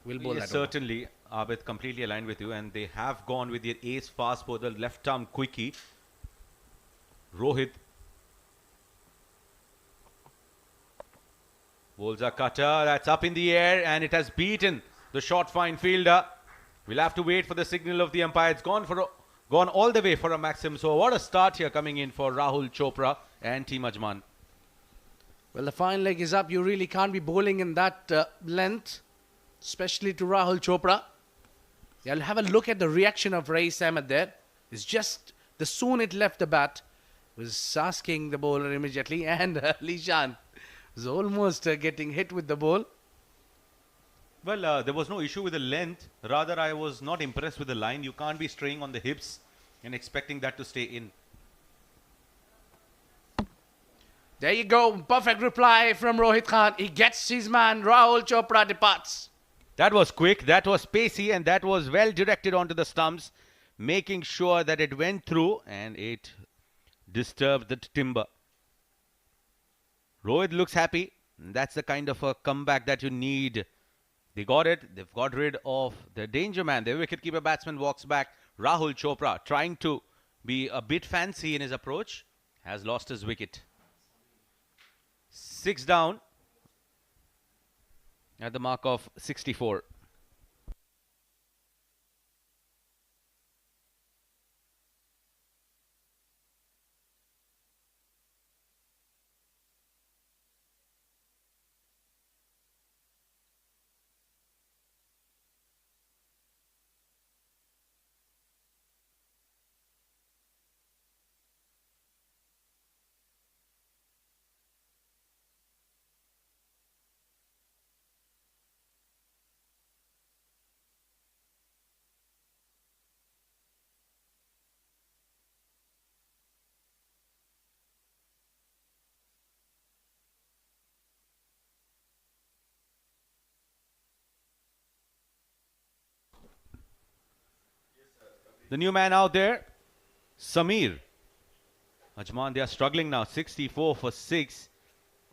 will bowl that certainly, Abid, completely aligned with you, and they have gone with their ace fast bowler, left arm quickie. Rohit bowls a cutter, that's up in the air, and it has beaten the short fine fielder. We'll have to wait for the signal of the umpire. It's gone all the way for a maximum. So what a start here coming in for Rahul Chopra and Team Ajman. Well, the fine leg is up. You really can't be bowling in that length, especially to Rahul Chopra. I'll have a look at the reaction of Rais Ahmed there. It's just the soon it left the bat, was asking the bowler immediately, and Lishan was almost getting hit with the ball. Well, there was no issue with the length. Rather, I was not impressed with the line. You can't be straying on the hips and expecting that to stay in. There you go. Perfect reply from Rohit Khan. He gets his man. Rahul Chopra departs. That was quick, that was pacey, and that was well directed onto the stumps, making sure that it went through and it disturbed the timber. Rohit looks happy. That's the kind of a comeback that you need. They got it. They've got rid of the danger man. The wicketkeeper batsman walks back. Rahul Chopra, trying to be a bit fancy in his approach, has lost his wicket. 6 down at the mark of 64. The new man out there, Samir. Ajman, they are struggling now. 64 for 6.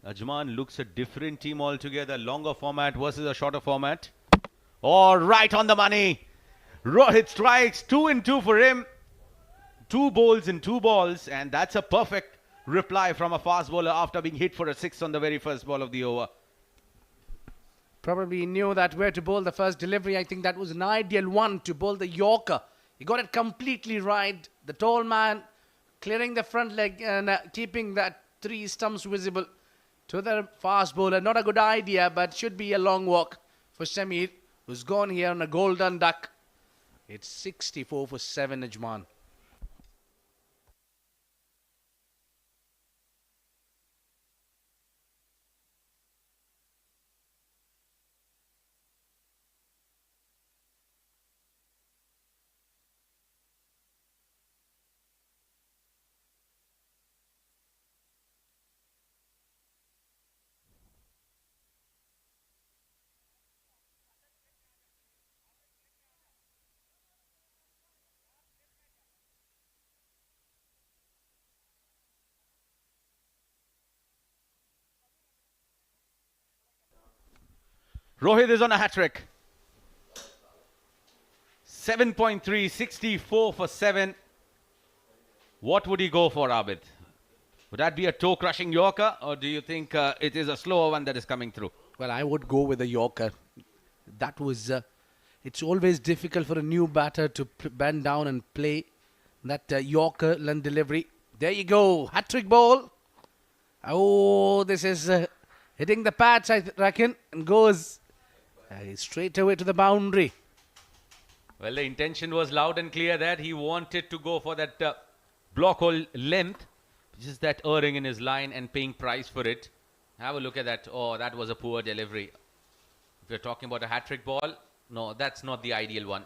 Ajman looks a different team altogether. Longer format versus a shorter format. All right on the money. Rohit strikes. 2 and 2 for him. 2 bowls in 2 balls. And that's a perfect reply from a fast bowler after being hit for a 6 on the very first ball of the over. Probably knew that where to bowl the first delivery. I think that was an ideal one to bowl the Yorker. He got it completely right. The tall man clearing the front leg and keeping that 3 stumps visible to the fast bowler. Not a good idea, but should be a long walk for Samir, who's gone here on a golden duck. It's 64 for 7, Ajman. Rohit is on a hat-trick. 7.3, 64 for 7. What would he go for, Abid? Would that be a toe-crushing Yorker, or do you think it is a slower one that is coming through? Well, I would go with a Yorker. That was... it's always difficult for a new batter to bend down and play that Yorker length delivery. There you go. Hat-trick ball. Oh, this is hitting the pads, I reckon, and goes straight away to the boundary. Well, the intention was loud and clear that he wanted to go for that block hole length. Just that erring in his line and paying price for it. Have a look at that. Oh, that was a poor delivery. If you're talking about a hat-trick ball, no, that's not the ideal one.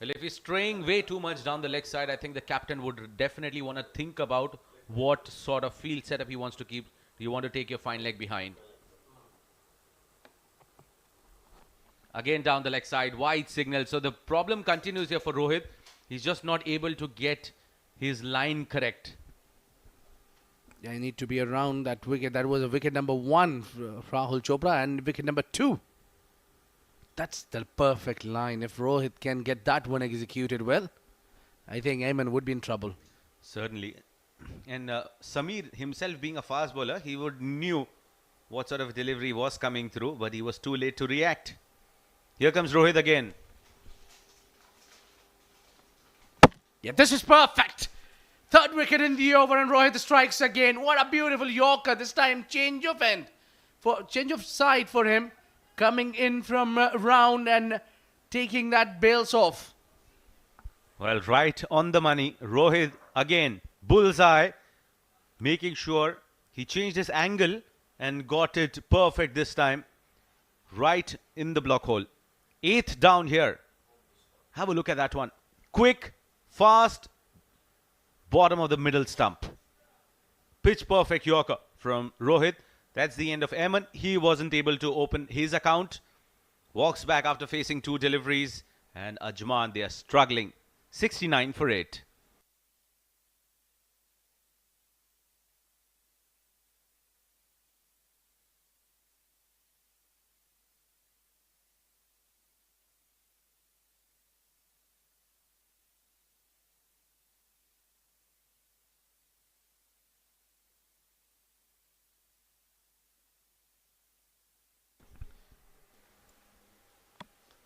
Well, if he's straying way too much down the leg side, I think the captain would definitely want to think about what sort of field setup he wants to keep. Do you want to take your fine leg behind? Again down the leg side, wide signal. So the problem continues here for Rohit. He's just not able to get his line correct. Yeah, I need to be around that wicket. That was a wicket number 1 for Rahul Chopra, and wicket number 2. That's the perfect line. If Rohit can get that one executed well, I think Ajman would be in trouble. Certainly. And Samir himself being a fast bowler, he would knew what sort of delivery was coming through, but he was too late to react. Here comes Rohit again. Yeah, this is perfect. 3rd wicket in the over, and Rohit strikes again. What a beautiful Yorker. This time change of end. Change of side for him. Coming in from round and taking that bails off. Well, right on the money. Rohit again. Bullseye. Making sure he changed his angle and got it perfect this time. Right in the block hole. 8th down here. Have a look at that one. Quick, fast, bottom of the middle stump. pitch perfect Yorker from Rohit. That's the end of Emirates. He wasn't able to open his account. Walks back after facing 2 deliveries. And Ajman, they are struggling. 69 for 8.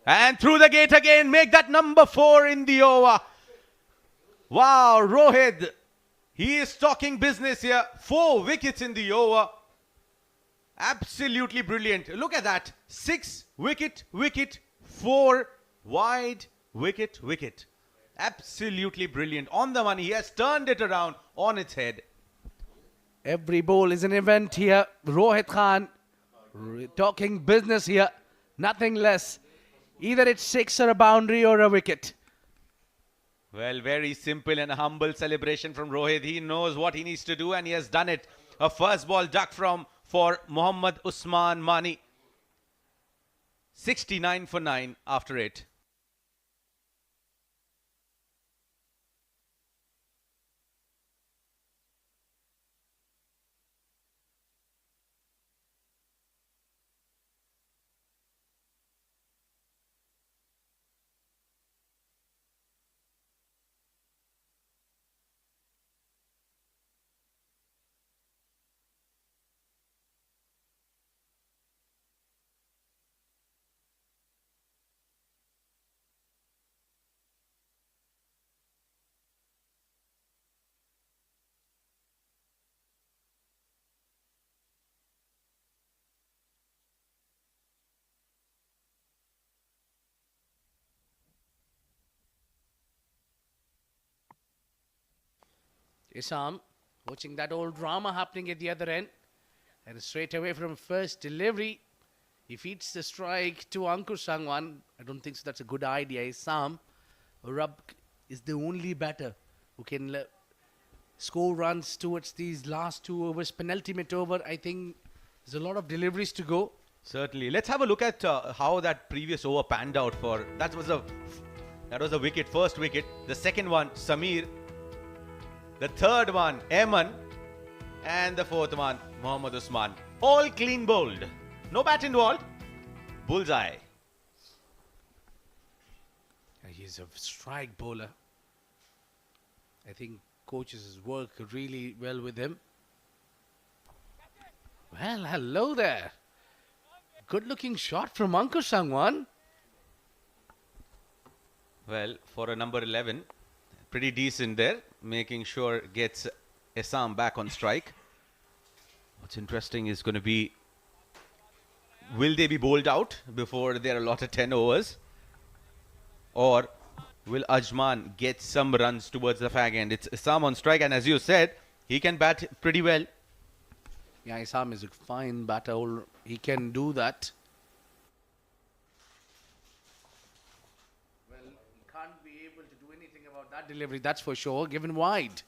And through the gate again, make that number 4 in the over. Wow, Rohit, he is talking business here. 4 wickets in the over. Absolutely brilliant. Look at that. 6 wicket, wicket, 4 wide, wicket, wicket. Absolutely brilliant. On the money, he has turned it around on its head. Every ball is an event here. Rohit Khan talking business here. Nothing less. Either it's 6 or a boundary or a wicket. Well, very simple and humble celebration from Rohit. He knows what he needs to do and he has done it. A first ball duck for Mohammad Usman Mani. 69 for 9 after it. Isam watching that old drama happening at the other end. And straight away from first delivery, he feeds the strike to Ankur Sangwan. I don't think so that's a good idea. Isam Rab is the only batter who can score runs towards these last 2 overs. Penultimate over, I think there's a lot of deliveries to go. Certainly. Let's have a look at how that previous over panned out for. That was a wicket, first wicket. The second one, Samir. The third one, Emirates. And the fourth one, Mohammad Usman. All clean bowled. No bat involved. Bullseye. He's a strike bowler. I think coaches work really well with him. Well, hello there. Good looking shot from Ankur Sangwan. Well, for a number 11, pretty decent there. Making sure gets Assam back on strike. What's interesting is going to be, will they be bowled out before they're allotted 10 overs? Or will Ajman get some runs towards the fag end? It's Assam on strike, and as you said, he can bat pretty well. Yeah, Isam is a fine batter. He can do that. Well, he can't be able to do anything about that delivery, that's for sure, given wide.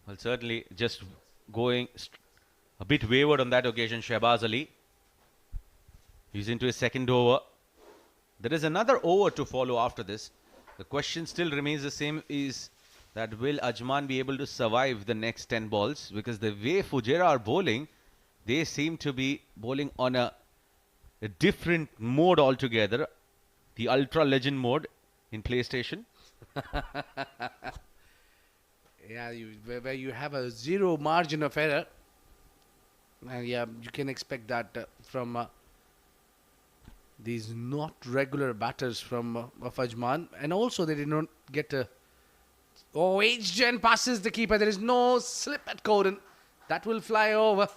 Well, certainly just going a bit wayward on that occasion, Shehbaz Ali. He's into his second over. There is another over to follow after this. The question still remains the same, is that will Ajman be able to survive the next 10 balls? Because the way Fujairah are bowling, they seem to be bowling on a different mode altogether. The Ultra Legend mode in PlayStation. Yeah, where you have a 0 margin of error. And yeah, you can expect that from these not regular batters from of Ajman. And also they did not get a... Oh, H-Gen passes the keeper. There is no slip at Coden. That will fly over.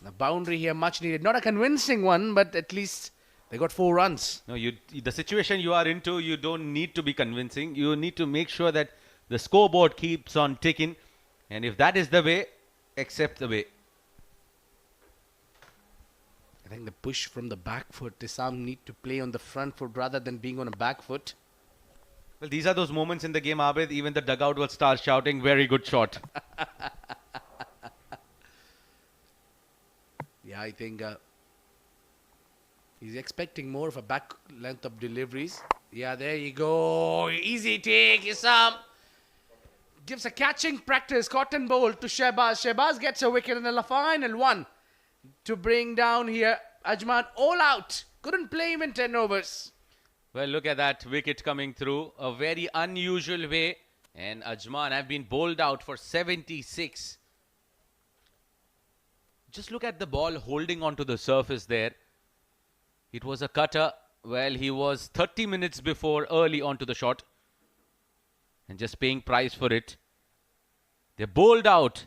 The boundary here much needed. Not a convincing one, but at least they got 4 runs. No, the situation you are into, you don't need to be convincing. You need to make sure that the scoreboard keeps on ticking. And if that is the way, accept the way. I think the push from the back foot, Isam need to play on the front foot rather than being on a back foot. Well, these are those moments in the game, Abid. Even the dugout will start shouting, very good shot. Yeah, I think he's expecting more of a back length of deliveries. Yeah, there you go. Easy take, Isam. Gives a catching practice, cotton bowl to Shehbaz. Shehbaz gets a wicket in the final one to bring down here Ajman all out. Couldn't play him in 10 overs. Well, look at that wicket coming through. A very unusual way. And Ajman have been bowled out for 76. Just look at the ball holding onto the surface there. It was a cutter. Well, he was 30 minutes before early onto the shot. And just paying price for it. They're bowled out.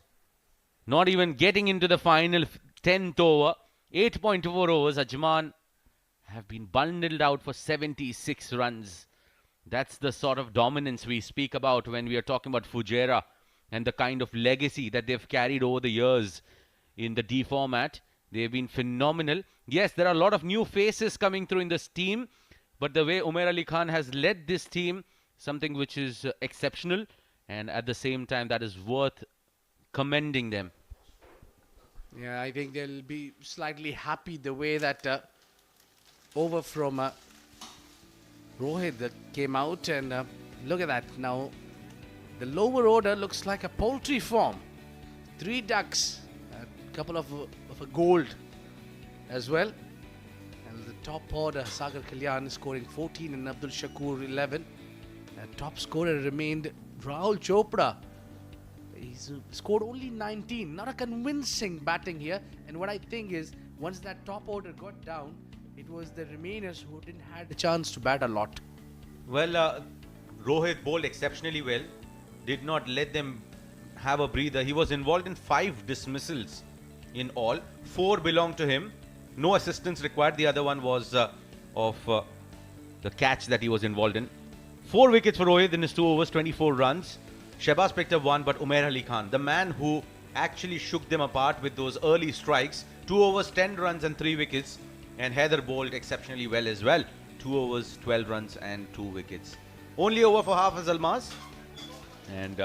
Not even getting into the final 10th over. 8.4 overs. Ajman have been bundled out for 76 runs. That's the sort of dominance we speak about when we are talking about Fujairah and the kind of legacy that they've carried over the years in the D format. They've been phenomenal. Yes, there are a lot of new faces coming through in this team, but the way Umair Ali Khan has led this team, something which is exceptional, and at the same time that is worth commending them. Yeah, I think they'll be slightly happy the way that over from Rohit that came out, and look at that. Now, the lower order looks like a poultry farm. 3 ducks, a couple of a gold as well. And the top order, Sagar Kalyan is scoring 14 and Abdul Shakur 11. Top scorer remained Rahul Chopra. He's scored only 19. Not a convincing batting here. And what I think is, once that top order got down, it was the remainers who didn't have the chance to bat a lot. Well, Rohit bowled exceptionally well. Did not let them have a breather. He was involved in 5 dismissals in all. 4 belonged to him. No assistance required. The other one was of the catch that he was involved in. 4 wickets for Rohit in his 2 overs, 24 runs. Shehbaz picked up 1, but Umair Ali Khan, the man who actually shook them apart with those early strikes. 2 overs, 10 runs and 3 wickets. And Heather bowled exceptionally well as well. 2 overs, 12 runs and 2 wickets. Only over for Hafiz Almaz. And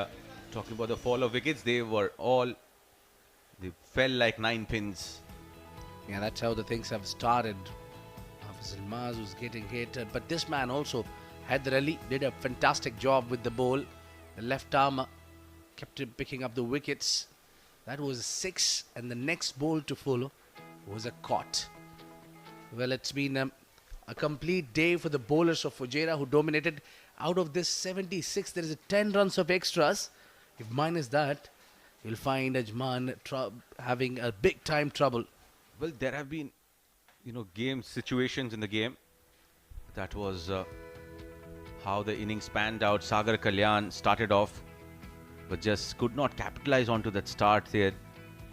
talking about the fall of wickets, they fell like 9 pins. Yeah, that's how the things have started. Hafiz Almaz was getting hit, but this man also, Heather Ali, did a fantastic job with the bowl. The left arm kept him picking up the wickets. That was 6, and the next bowl to follow was a caught. Well, it's been a complete day for the bowlers of Fujairah who dominated. Out of this 76, there is 10 runs of extras. If minus that, you'll find Ajman having a big time trouble. Well, there have been, game situations in the game. That was how the innings panned out. Sagar Kalyan started off, but just could not capitalize onto that start there.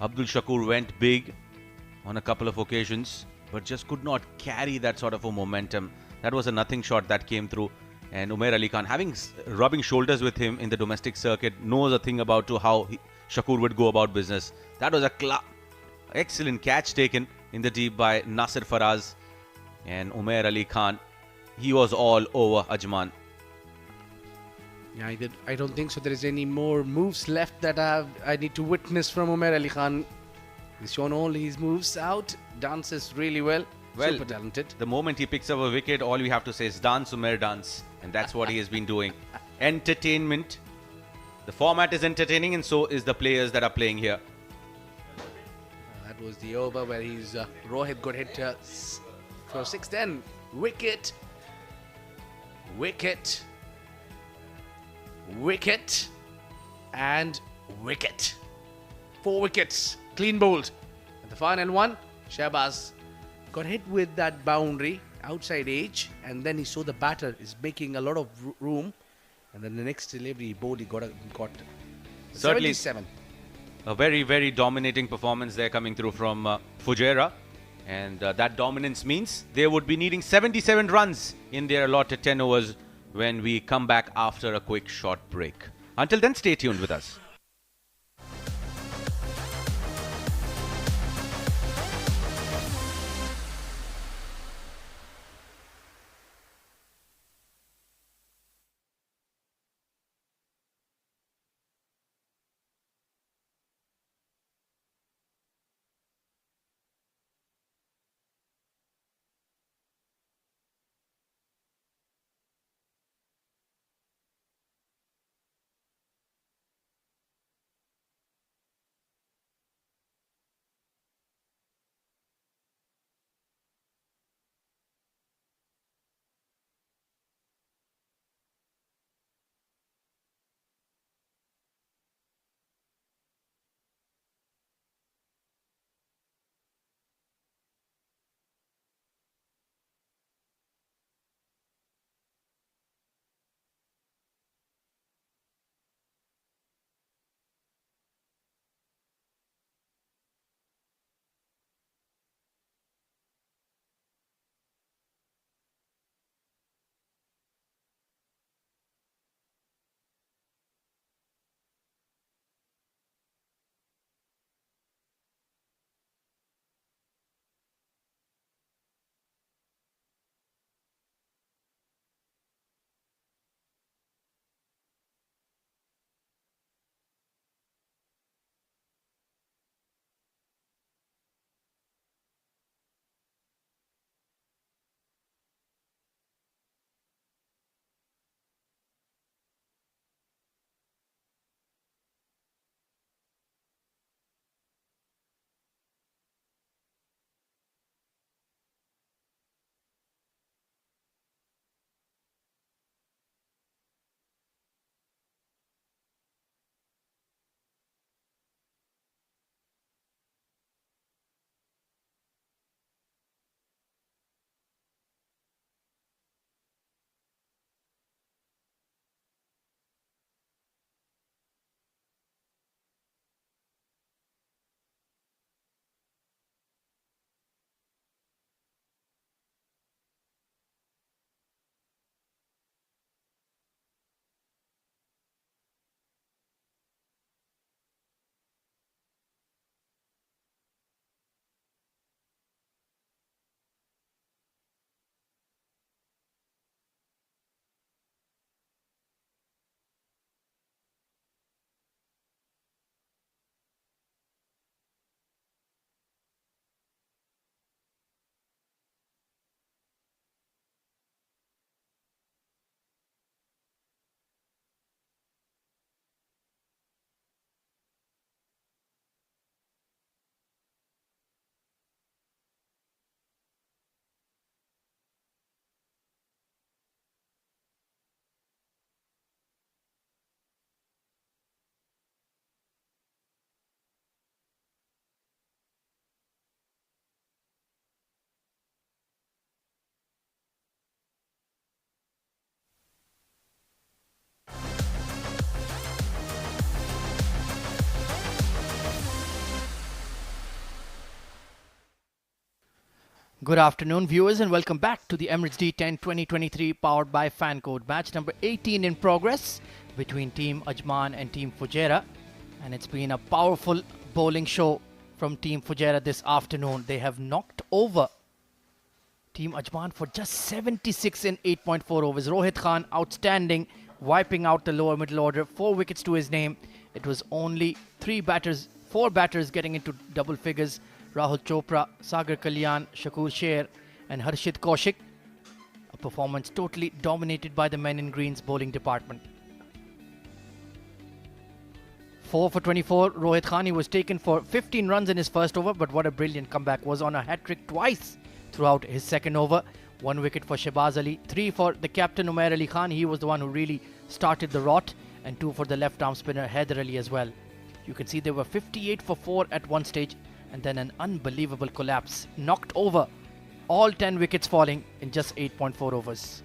Abdul Shakur went big on a couple of occasions, but just could not carry that sort of a momentum. That was a nothing shot that came through. And Umair Ali Khan, rubbing shoulders with him in the domestic circuit, knows a thing about how Shakur would go about business. That was a excellent catch taken in the deep by Nasir Faraz. And Umair Ali Khan, he was all over Ajman. Yeah, I don't think so. There is any more moves left that I need to witness from Umair Ali Khan. He's shown all his moves out, dances really well. Super talented. The moment he picks up a wicket, all we have to say is dance, Umair, dance. And that's what he has been doing. Entertainment. The format is entertaining, and so is the players that are playing here. That was the over where Rohit got hit for 6-10. Wicket. Wicket. Wicket. And wicket. 4 wickets. Clean bowled. And the final one, Shehbaz got hit with that boundary outside edge, and then he saw the batter is making a lot of room, and then the next delivery he bowled, he got Certainly 77. A very, very dominating performance there coming through from Fujairah, and that dominance means they would be needing 77 runs in their allotted 10 overs when we come back after a quick short break. Until then, stay tuned with us. Good afternoon, viewers, and welcome back to the Emirates D10 2023 powered by FanCode. Match number 18 in progress between Team Ajman and Team Fujairah. And it's been a powerful bowling show from Team Fujairah this afternoon. They have knocked over Team Ajman for just 76 in 8.4 overs. Rohit Khan outstanding, wiping out the lower middle order. 4 wickets to his name. It was only 4 batters getting into double figures. Rahul Chopra, Sagar Kalyan, Shakur Sher and Harshit Kaushik. A performance totally dominated by the men in green's bowling department. 4 for 24, Rohit Khan, he was taken for 15 runs in his first over, but what a brilliant comeback. Was on a hat-trick twice throughout his second over. 1 wicket for Shahbaz Ali, 3 for the captain Umair Ali Khan, he was the one who really started the rot, and 2 for the left-arm spinner Haider Ali as well. You can see they were 58 for 4 at one stage, and then an unbelievable collapse. Knocked over, all 10 wickets falling in just 8.4 overs.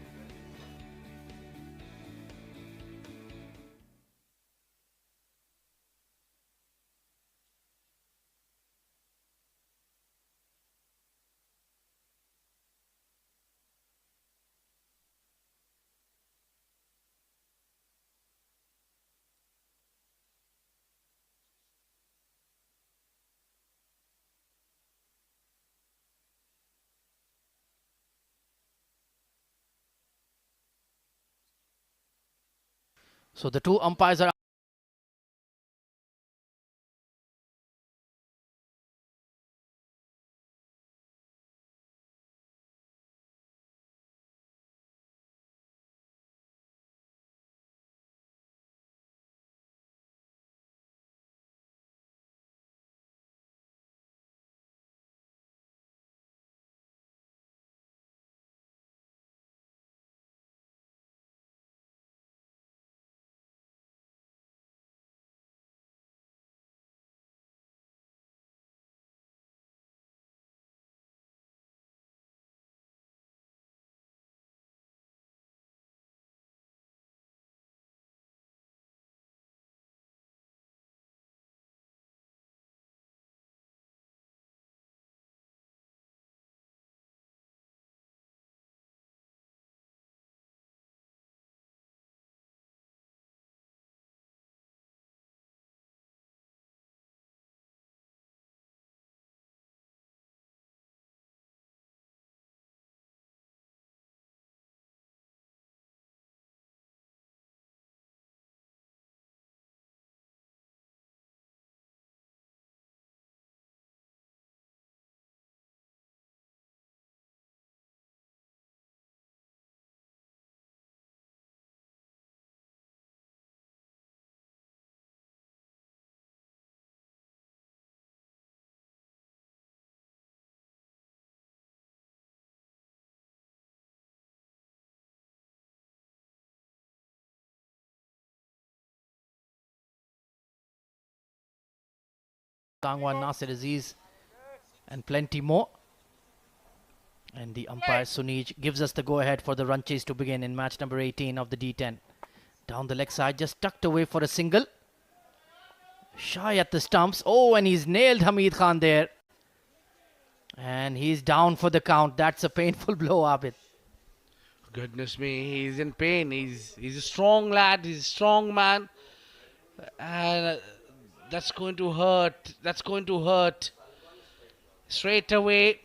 So the 2 umpires are Kangwan, Nasir Aziz and plenty more. And the umpire Sunij gives us the go-ahead for the run chase to begin in match number 18 of the D10. Down the leg side, just tucked away for a single. Shy at the stumps. Oh, and he's nailed Hamid Khan there. And he's down for the count. That's a painful blow, Abid. Goodness me, he's in pain. He's a strong lad. He's a strong man. And that's going to hurt. That's going to hurt. Straight away,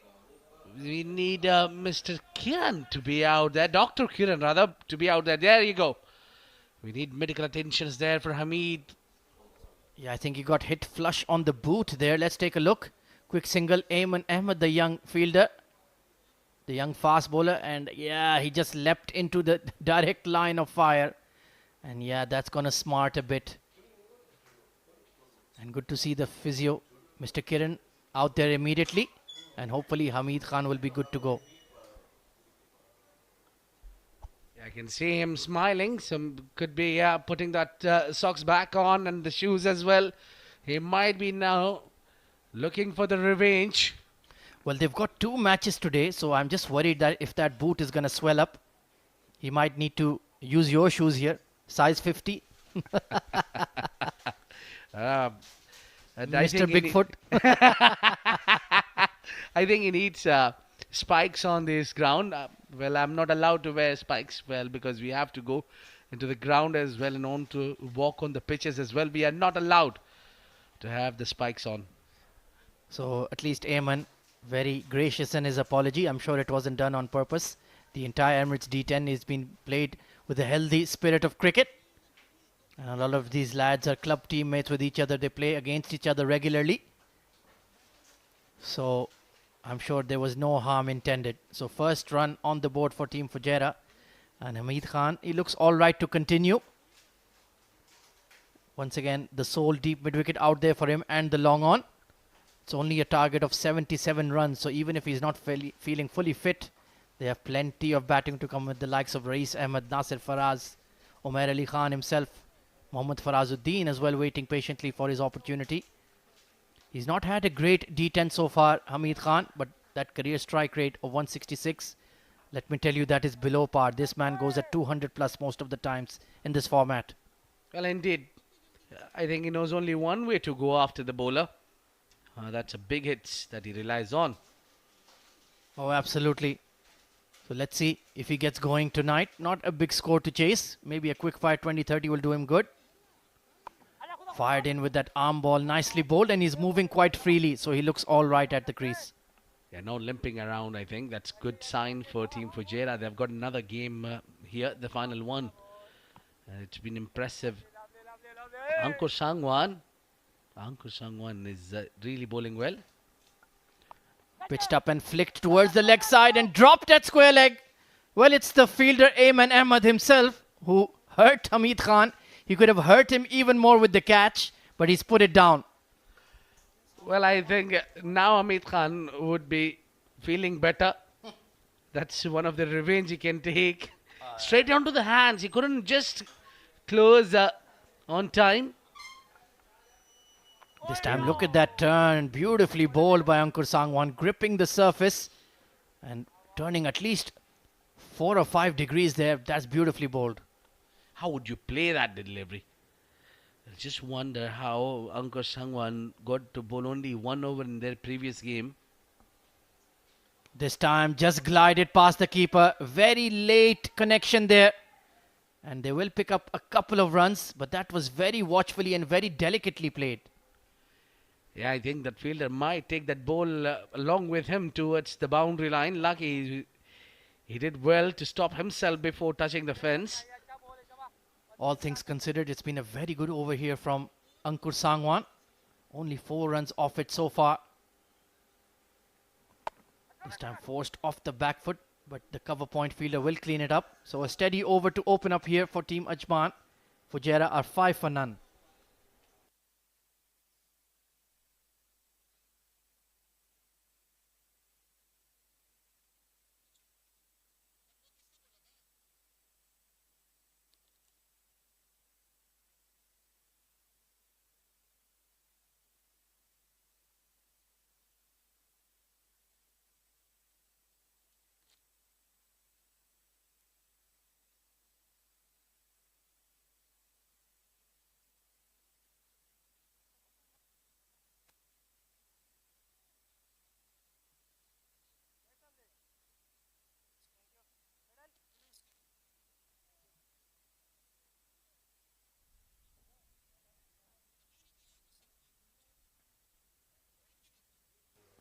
we need Mr. Kiran to be out there. Dr. Kiran, rather, to be out there. There you go. We need medical attentions there for Hamid. Yeah, I think he got hit flush on the boot there. Let's take a look. Quick single, Ayman Ahmed, the young fielder. The young fast bowler. And yeah, he just leapt into the direct line of fire. And yeah, that's going to smart a bit. And good to see the physio, Mr. Kiran, out there immediately. And hopefully Hamid Khan will be good to go. I can see him smiling. Some could be putting that socks back on and the shoes as well. He might be now looking for the revenge. Well, they've got 2 matches today, so I'm just worried that if that boot is going to swell up, he might need to use your shoes here. Size 50. Mr. Bigfoot. I think he needs spikes on this ground. Well, I'm not allowed to wear spikes, well, because we have to go into the ground as well and on to walk on the pitches as well. We are not allowed to have the spikes on. So at least Ayman very gracious in his apology. I'm sure it wasn't done on purpose. The entire Emirates D10 is being played with a healthy spirit of cricket. And a lot of these lads are club teammates with each other. They play against each other regularly. So I'm sure there was no harm intended. So first run on the board for Team Fujairah. And Hamid Khan, he looks all right to continue. Once again, the sole deep mid-wicket out there for him and the long on. It's only a target of 77 runs. So even if he's not feeling fully fit, they have plenty of batting to come with the likes of Rais Ahmed, Nasir Faraz, Umair Ali Khan himself, Mohammad Farazuddin as well, waiting patiently for his opportunity. He's not had a great D10 so far, Hamid Khan, but that career strike rate of 166, let me tell you, that is below par. This man goes at 200 plus most of the times in this format. Well, indeed. I think he knows only one way to go after the bowler. That's a big hit that he relies on. Oh, absolutely. So let's see if he gets going tonight. Not a big score to chase. Maybe a quick fire 20-30 will do him good. Fired in with that arm ball, nicely bowled, and he's moving quite freely, so he looks all right at the crease. Yeah, no limping around, I think. That's good sign for Team Fujairah. They've got another game here, the final one. It's been impressive. Ankur Sangwan is really bowling well. Pitched up and flicked towards the leg side and dropped at square leg. Well, it's the fielder Ayman Ahmed himself who hurt Hamid Khan. He could have hurt him even more with the catch, but he's put it down. Well, I think now Hamid Khan would be feeling better. That's one of the revenge he can take. Straight onto the hands. He couldn't just close on time. This time, look at that turn. Beautifully bowled by Ankur Sangwan, gripping the surface and turning at least 4 or 5 degrees there. That's beautifully bowled. How would you play that delivery? I just wonder how Ankur Sangwan got to bowl only 1 over in their previous game. This time, just glided past the keeper. Very late connection there. And they will pick up a couple of runs, but that was very watchfully and very delicately played. Yeah, I think that fielder might take that ball along with him towards the boundary line. Lucky he did well to stop himself before touching the fence. All things considered, it's been a very good over here from Ankur Sangwan. Only 4 runs off it so far. This time forced off the back foot, but the cover point fielder will clean it up. So a steady over to open up here for Team Ajman. Fujairah are 5 for none.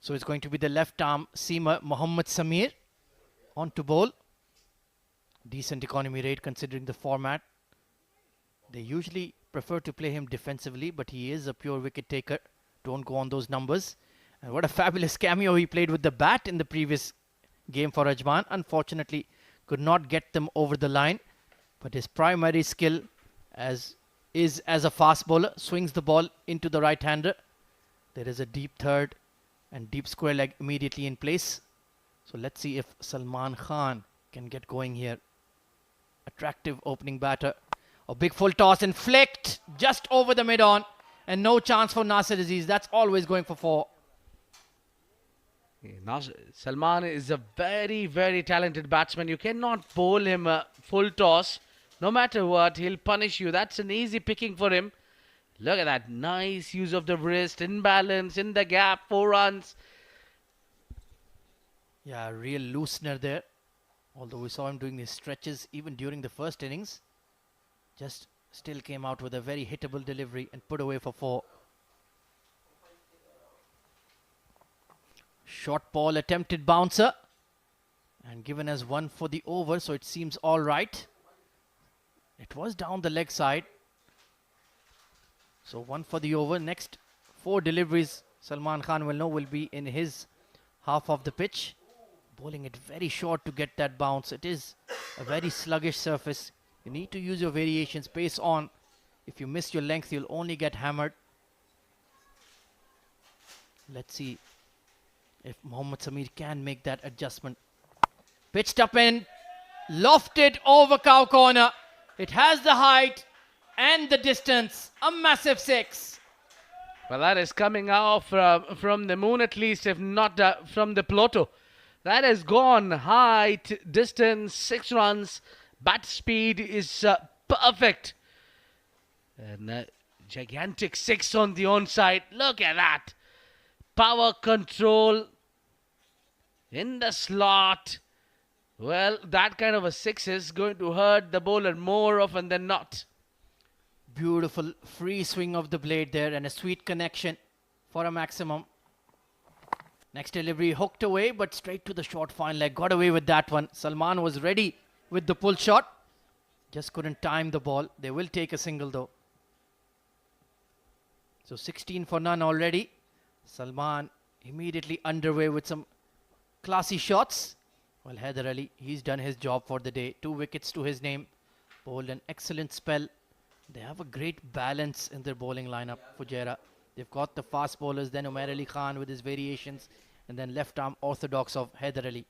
So it's going to be the left arm seamer Mohammad Samir on to bowl. Decent economy rate considering the format. They usually prefer to play him defensively, but he is a pure wicket taker. Don't go on those numbers. And what a fabulous cameo he played with the bat in the previous game for Ajman. Unfortunately, could not get them over the line. But his primary skill is as a fast bowler. Swings the ball into the right-hander. There is a deep third and deep square leg immediately in place. So let's see if Salman Khan can get going here. Attractive opening batter. A big full toss and flicked just over the mid-on. And no chance for Nasir Aziz. That's always going for 4. Salman is a very, very talented batsman. You cannot bowl him a full toss. No matter what, he'll punish you. That's an easy picking for him. Look at that. Nice use of the wrist. In balance, in the gap. 4 runs. Yeah, real loosener there. Although we saw him doing his stretches even during the first innings. Just still came out with a very hittable delivery and put away for 4. Short ball, attempted bouncer. And given as 1 for the over, so it seems all right. It was down the leg side. So 1 for the over. Next 4 deliveries, Salman Khan will know, will be in his half of the pitch. Bowling it very short to get that bounce. It is a very sluggish surface. You need to use your variations, pace on. If you miss your length, you'll only get hammered. Let's see if Mohammad Sameer can make that adjustment. Pitched up in, lofted over cow corner. It has the height and the distance. A massive 6. Well, that is coming out from the moon at least, if not from the Pluto. That has gone height, distance, 6 runs. Bat speed is perfect. And gigantic 6 on the onside. Look at that. Power control in the slot. Well, that kind of a 6 is going to hurt the bowler more often than not. Beautiful free swing of the blade there and a sweet connection for a maximum. Next delivery hooked away, but straight to the short fine leg. Got away with that one. Salman was ready with the pull shot. Just couldn't time the ball. They will take a single though. So 16 for none already. Salman immediately underway with some classy shots. Well, Haider Ali, he's done his job for the day. 2 wickets to his name. Bowled an excellent spell. They have a great balance in their bowling lineup, Fujairah. They've got the fast bowlers, then Umar Ali Khan with his variations, and then left arm orthodox of Haider Ali.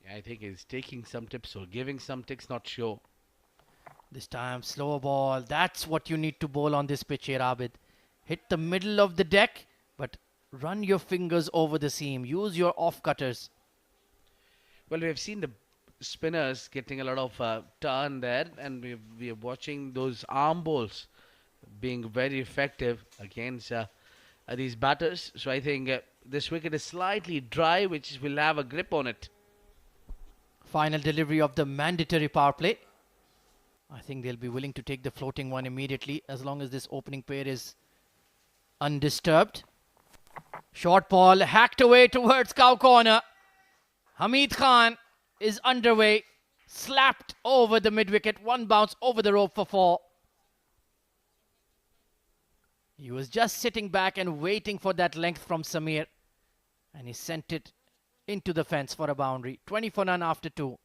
Yeah, I think he's taking some tips or giving some tips, not sure. This time, slower ball. That's what you need to bowl on this pitch here, Abid. Hit the middle of the deck, but run your fingers over the seam. Use your off-cutters. Well, we have seen the spinners getting a lot of turn there, and we are watching those arm balls being very effective against these batters. So I think this wicket is slightly dry, which will have a grip on it. Final delivery of the mandatory power play. I think they'll be willing to take the floating one immediately as long as this opening pair is undisturbed. Short ball hacked away towards cow corner. Hamid Khan is underway. Slapped over the mid-wicket. 1 bounce over the rope for 4. He was just sitting back and waiting for that length from Sameer. And he sent it into the fence for a boundary. 20 for none after 2.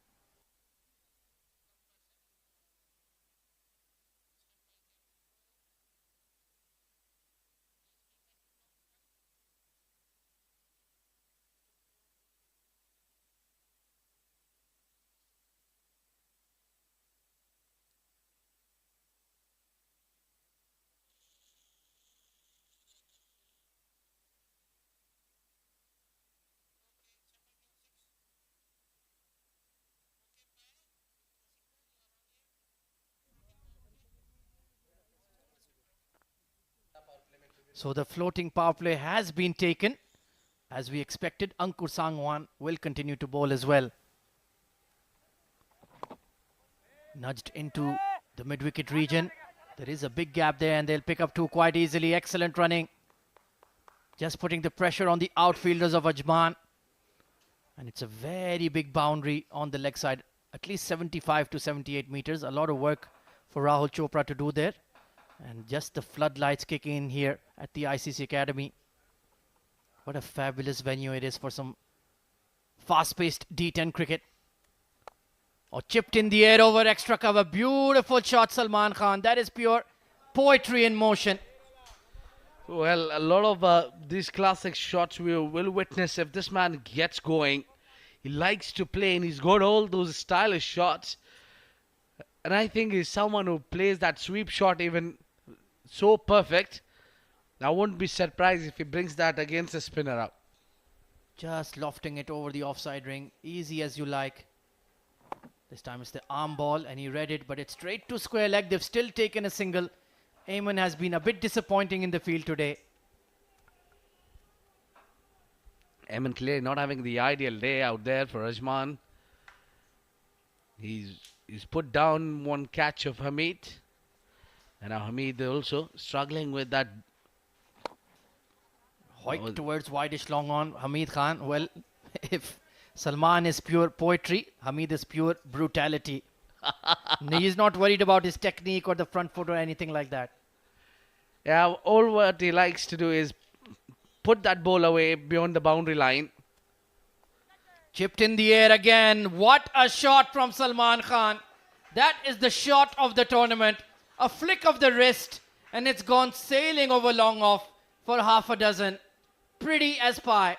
So the floating power play has been taken. As we expected, Ankur Sangwan will continue to bowl as well. Nudged into the mid-wicket region. There is a big gap there and they'll pick up 2 quite easily. Excellent running. Just putting the pressure on the outfielders of Ajman. And it's a very big boundary on the leg side. At least 75 to 78 meters. A lot of work for Rahul Chopra to do there. And just the floodlights kicking in here at the ICC Academy. What a fabulous venue it is for some fast-paced D10 cricket. Or chipped in the air over extra cover. Beautiful shot, Salman Khan. That is pure poetry in motion. Well, a lot of these classic shots we will witness if this man gets going. He likes to play and he's got all those stylish shots. And I think he's someone who plays that sweep shot even so perfect. I wouldn't be surprised if he brings that against a spinner up. Just lofting it over the offside ring. Easy as you like. This time it's the arm ball and he read it, but it's straight to square leg. They've still taken a single. Ajman has been a bit disappointing in the field today. Emirates clearly not having the ideal day out there for Ajman. He's put down one catch of Hamid. And now Hamid also struggling with that. Hoik towards wideish long on Hamid Khan. Well, if Salman is pure poetry, Hamid is pure brutality. He's not worried about his technique or the front foot or anything like that. Yeah, all what he likes to do is put that ball away beyond the boundary line. Chipped in the air again. What a shot from Salman Khan. That is the shot of the tournament. A flick of the wrist and it's gone sailing over long off for half a dozen. Pretty as pie.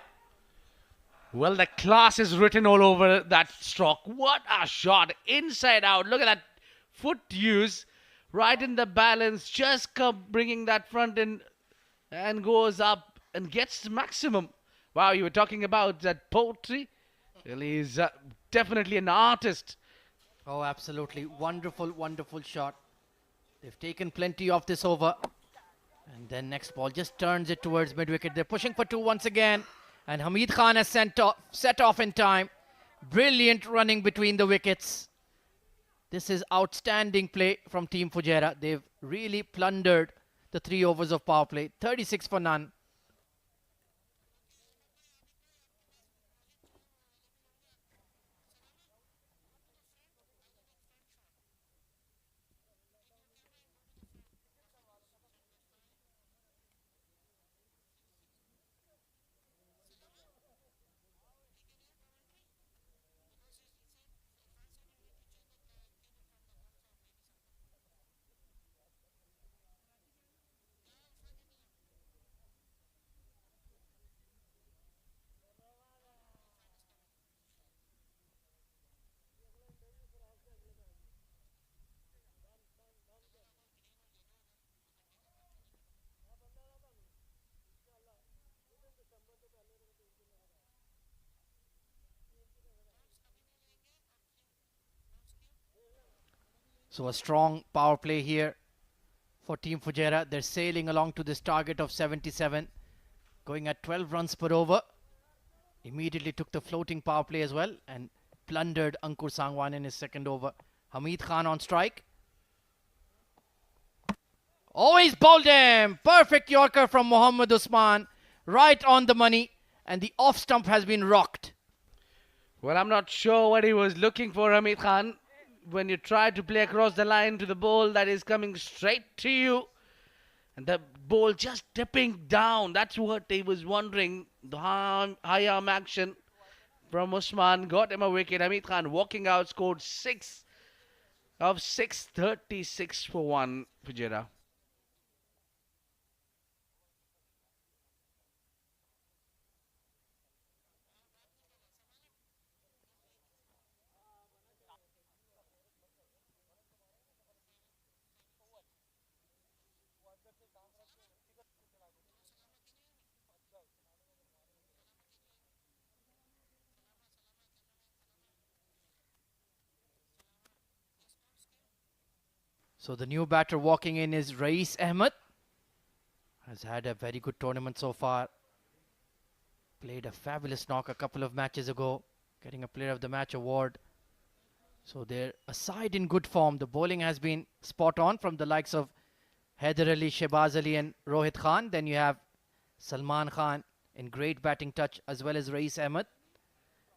Well, the class is written all over that stroke. What a shot. Inside out. Look at that foot use. Right in the balance. Just bringing that front in and goes up and gets the maximum. Wow, you were talking about that poetry. Well, he's definitely an artist. Oh, absolutely. Wonderful, wonderful shot. They've taken plenty of this over. And then next ball just turns it towards mid-wicket. They're pushing for two once again. And Hamid Khan has set off in time. Brilliant running between the wickets. This is outstanding play from Team Fujairah. They've really plundered the 3 overs of power play. 36 for none. So a strong power play here for Team Fujairah. They're sailing along to this target of 77, going at 12 runs per over. Immediately took the floating power play as well and plundered Ankur Sangwan in his second over. Hamid Khan on strike. Oh, he's bowled him! Perfect Yorker from Mohammad Usman. Right on the money. And the off stump has been rocked. Well, I'm not sure what he was looking for, Hamid Khan. When you try to play across the line to the ball that is coming straight to you. And the ball just dipping down. That's what he was wondering. The high arm action from Usman got him a wicket. Hamid Khan walking out, scored 6 of 6, 36 for 1 Fujairah. So the new batter walking in is Rais Ahmed. Has had a very good tournament so far. Played a fabulous knock a couple of matches ago, getting a Player of the Match award. So they're a side in good form. The bowling has been spot on from the likes of Haider Ali, Shehbaz Ali and Rohit Khan. Then you have Salman Khan in great batting touch as well as Rais Ahmed.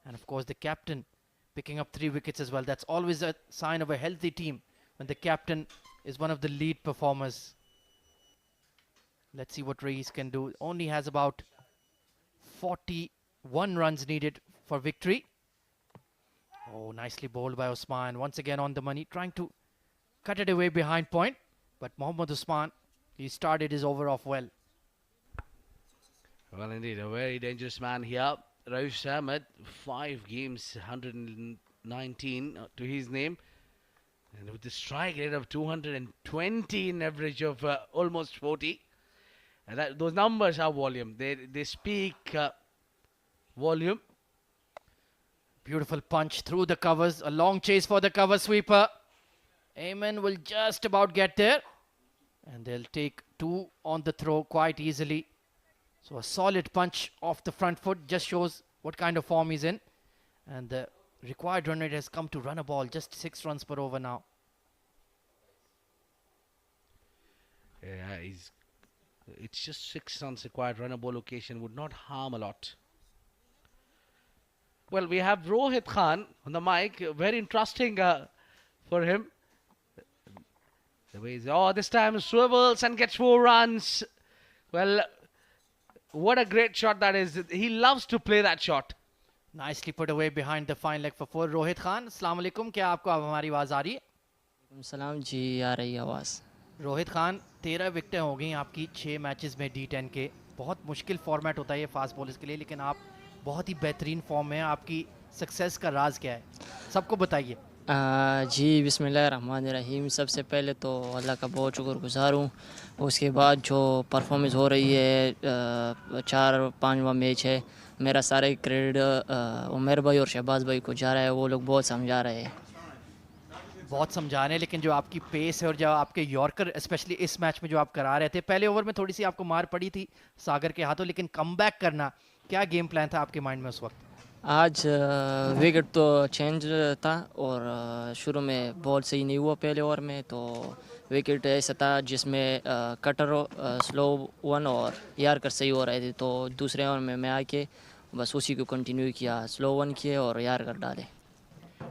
And of course the captain picking up 3 wickets as well. That's always a sign of a healthy team when the captain is one of the lead performers. Let's see what Rais can do. Only has about 41 runs needed for victory. Oh, nicely bowled by Usman. Once again on the money, trying to cut it away behind point. But Mohammad Usman, he started his over off well. Well, indeed, a very dangerous man here. Rais Ahmed, 5 games, 119 to his name. And with the strike rate of 220 in average of almost 40. And those numbers have volume. They speak volume. Beautiful punch through the covers. A long chase for the cover sweeper. Ajman will just about get there. And they'll take 2 on the throw quite easily. So a solid punch off the front foot just shows what kind of form he's in. And the required run rate has come to run a ball, just 6 runs per over now. Yeah, it's just 6 runs required. Run a ball location would not harm a lot. Well, we have Rohit Khan on the mic. Very interesting for him. The way this time swivels and gets 4 runs. Well, what a great shot that is. He loves to play that shot. Nicely put away behind the fine leg for 4. Rohit Khan, Assalamu alaikum. क्या आपको अब हमारी आवाज़ आ रही है? सलाम जी, आ रही है आवाज़। रोहित खान 13 विकेटें हो गई आपकी 6 मैचेस में D10 के। बहुत मुश्किल फॉर्मेट होता है ये फास्ट बॉलर्स के लिए, लेकिन आप बहुत ही बेहतरीन फॉर्म में हैं। आपकी सक्सेस का राज क्या है, सबको बताइए। जी बिस्मिल्लाहिर्रहमानिर्रहीम। सबसे पहले तो अल्लाह का बहुत शुक्रगुज़ार हूँ। उसके बाद जो परफॉर्मेंस हो रही है, 4-5वां मैच है, मेरा सारे क्रेडिट उमर भाई और शहबाज भाई को जा रहा है। वो लोग बहुत समझा रहे हैं, बहुत समझा रहे हैं, लेकिन जो आपकी पेस है और जो आपके यॉर्कर स्पेशली इस मैच में जो आप करा रहे थे, पहले ओवर में थोड़ी सी आपको मार पड़ी थी सागर के हाथों, लेकिन कमबैक करना, क्या गेम प्लान था आपके माइंड में उस वक्त? आज विकेट तो चेंज था और शुरू में बॉल सही नहीं हुआ पहले ओवर में, तो विकेट ऐसा था जिसमें कटर स्लो 1 और यार्कर सही हो रहे थे, तो दूसरे ओवर में मैं आके बस उसी को कंटिन्यू किया, स्लो 1 किए और यार्कर डाले।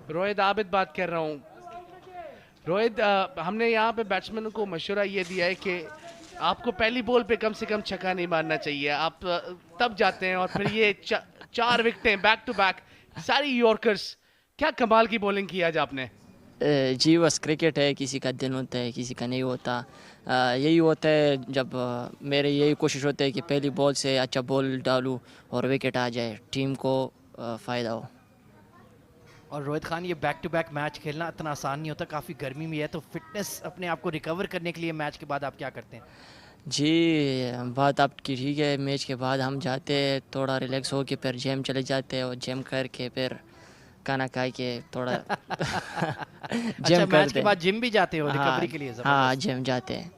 रोहित आबिद बात कर रहा हूँ। रोहित, हमने यहाँ पे बैट्समैनों को मशवरा ये दिया है कि आपको पहली बॉल पे कम से कम छक्का नहीं मारना चाहिए। आप तब जाते हैं और फिर ये 4 विकेटें बैक टू बैक, सारी यॉर्कर्स। क्या कमाल की बॉलिंग की आज आपने। जी बस क्रिकेट है, किसी का दिन होता है किसी का नहीं होता। यही होता है, जब मेरे यही कोशिश होता है कि पहली बॉल से अच्छा बॉल डालूं और विकेट आ जाए, टीम को फ़ायदा हो। और रोहित खान, ये बैक टू बैक मैच खेलना इतना आसान नहीं होता, काफ़ी गर्मी में है, तो फिटनेस अपने आप को रिकवर करने के लिए मैच के बाद आप क्या करते हैं? जी बात आपकी ठीक है। मैच के बाद हम जाते हैं, थोड़ा रिलैक्स हो के फिर जिम चले जाते हैं और जिम करके फिर खाना खा के थोड़ा अच्छा, मैच के बाद जिम भी जाते हो रिकवरी के लिए? हाँ, जिम जाते हैं।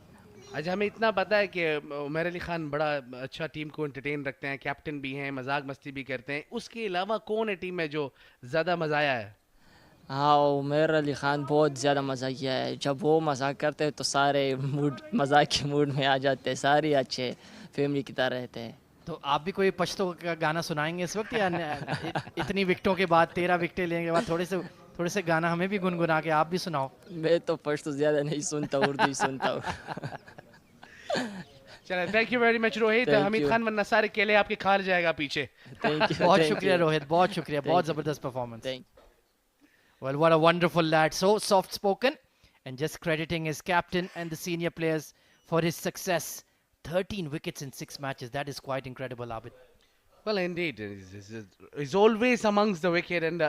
अच्छा, हमें इतना पता है कि उमर अली खान बड़ा अच्छा टीम को एंटरटेन रखते हैं, कैप्टन भी हैं, मजाक मस्ती भी करते हैं। उसके अलावा कौन है टीम में जो ज़्यादा मज़ा आया है? हाँ, उमर अली खान बहुत ज़्यादा मज़ा किया है। जब वो मजाक करते हैं तो सारे मजाक के मूड में आ जाते हैं, सारे अच्छे फैमिली की तरह रहते हैं। तो आप भी कोई पश्तो का गाना सुनाएंगे इस वक्त, या इतनी विकेटों के बाद 13 विकेटें लेने के बाद थोड़े से गाना हमें भी गुनगुना के आप भी सुनाओ। मैं तो पश्तो ज़्यादा नहीं सुनता, उर्दू ही सुनता हूँ। चलो, thank you very much Rohit. Hamid Khan वरना सारे केले आपके खार जाएगा पीछे। बहुत शुक्रिया रोहित, बहुत शुक्रिया, बहुत ज़बरदस्त performance. Well, what a wonderful lad, so soft spoken, and just crediting his captain and the senior players for his success. 13 wickets in 6 matches, that is quite incredible, Abid. Well, indeed, he's always amongst the wicket, and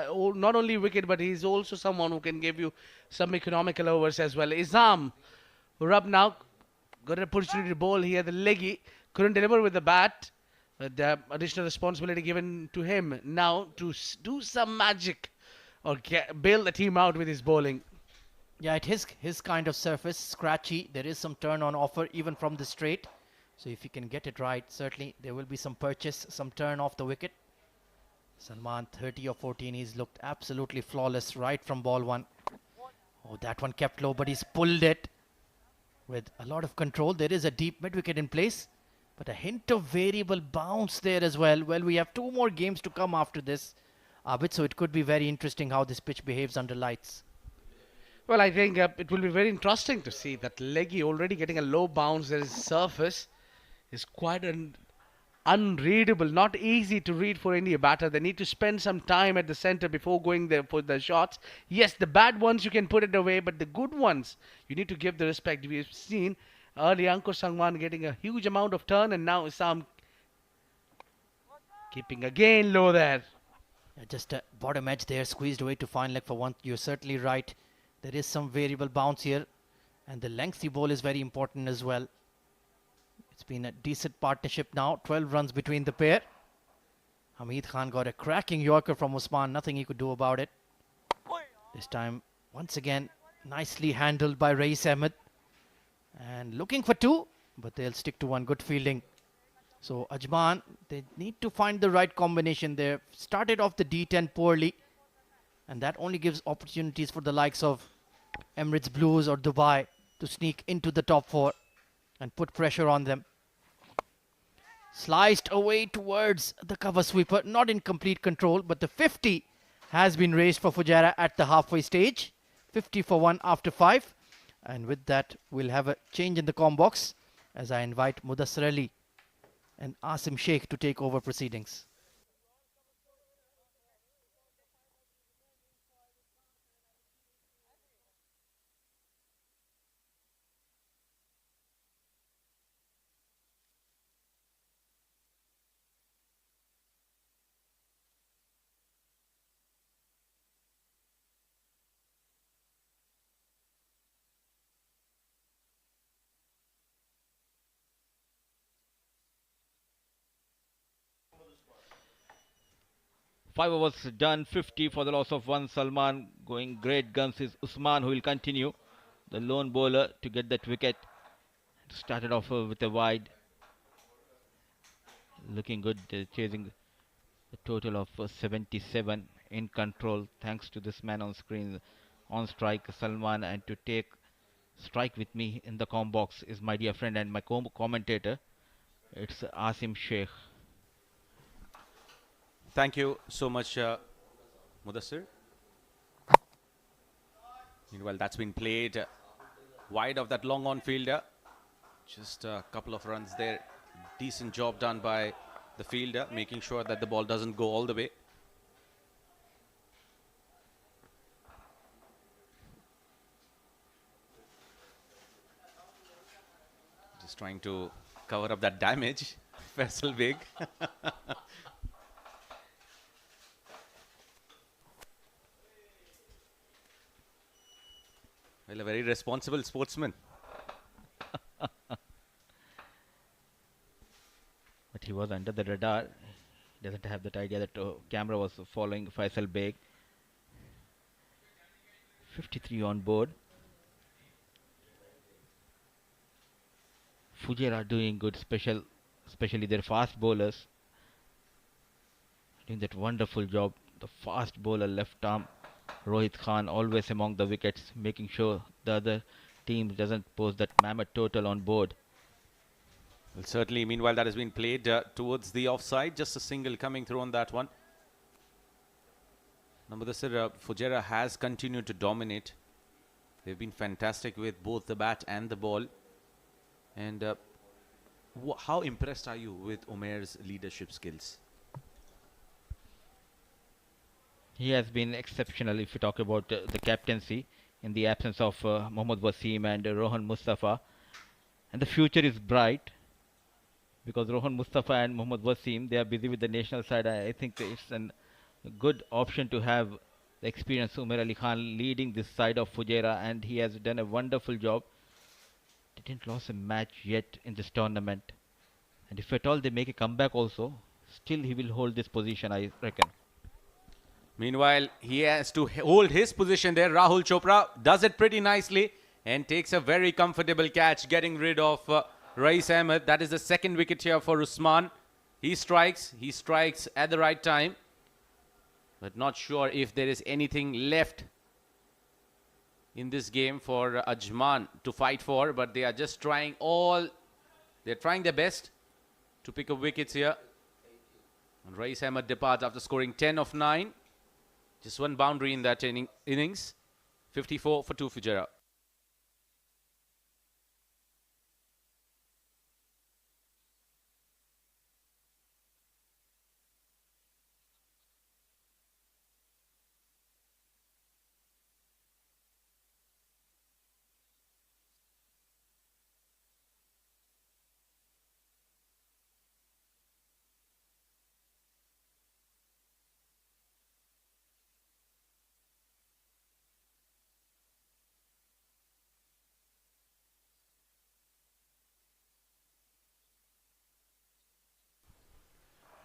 not only wicket, but he's also someone who can give you some economical overs as well. Izam, Rub now got an opportunity to bowl here, the leggy, couldn't deliver with the bat. The additional responsibility given to him now to do some magic or bail the team out with his bowling. Yeah, it is his kind of surface, scratchy. There is some turn on offer even from the straight. So if he can get it right, certainly there will be some purchase, some turn off the wicket. Salman 30 or 14, he's looked absolutely flawless right from ball 1. Oh, that one kept low, but he's pulled it with a lot of control. There is a deep mid wicket in place, but a hint of variable bounce there as well. Well, we have 2 more games to come after this, Abid, so it could be very interesting how this pitch behaves under lights. Well, I think it will be very interesting to see that leggy already getting a low bounce. There is surface is quite unreadable, not easy to read for any batter. They need to spend some time at the center before going there for the shots. Yes, the bad ones you can put it away, but the good ones you need to give the respect. We've seen early Ankur Sangwan getting a huge amount of turn, and now Isam keeping again low there. Just a bottom edge there, squeezed away to fine leg for 1. You're certainly right. There is some variable bounce here, and the lengthy ball is very important as well. It's been a decent partnership now. 12 runs between the pair. Hamid Khan got a cracking Yorker from Usman. Nothing he could do about it. This time, once again, nicely handled by Rais Ahmed. And looking for 2, but they'll stick to 1. Good fielding. So Ajman, they need to find the right combination there. Started off the D10 poorly, and that only gives opportunities for the likes of Emirates Blues or Dubai to sneak into the top 4 and put pressure on them. Sliced away towards the cover sweeper, not in complete control, but the 50 has been raised for Fujairah at the halfway stage. 50 for 1 after 5. And with that, we'll have a change in the com box as I invite Mudassir Ali and Asim Sheikh to take over proceedings. Five overs done, 50 for the loss of 1. Salman going great guns is Usman, who will continue. The lone bowler to get that wicket. Started off with a wide. Looking good, chasing a total of 77 in control thanks to this man on screen. On strike, Salman, and to take strike with me in the com box is my dear friend and my commentator. It's Asim Sheikh. Thank you so much, Mudassir. Meanwhile, that's been played wide of that long on fielder. Just a couple of runs there. Decent job done by the fielder, making sure that the ball doesn't go all the way. Just trying to cover up that damage. Faisal Beg. Well, a very responsible sportsman. But he was under the radar. He doesn't have that idea that camera was following Faisal Beg. 53 on board. Fujairah doing good, especially their fast bowlers. Doing that wonderful job. The fast bowler left arm, Rohit Khan, always among the wickets, making sure the other team doesn't post that mammoth total on board. Well, certainly, meanwhile, that has been played towards the offside. Just a single coming through on that one. Number Fujairah has continued to dominate. They've been fantastic with both the bat and the ball. And how impressed are you with Umair's leadership skills? He has been exceptional if you talk about the captaincy in the absence of Mohammad Wasim and Rohan Mustafa. And the future is bright because Rohan Mustafa and Mohammad Wasim, they are busy with the national side. I think it's a good option to have the experienced Umair Ali Khan leading this side of Fujairah, and he has done a wonderful job. They didn't lose a match yet in this tournament. And if at all they make a comeback also, still he will hold this position, I reckon. Meanwhile, he has to hold his position there. Rahul Chopra does it pretty nicely and takes a very comfortable catch, getting rid of Rais Ahmed. That is the second wicket here for Usman. He strikes at the right time. But not sure if there is anything left in this game for Ajman to fight for. But they are just trying they're trying their best to pick up wickets here. And Rais Ahmed departs after scoring 10 of 9. Just one boundary in that innings. 54 for 2 Fujairah.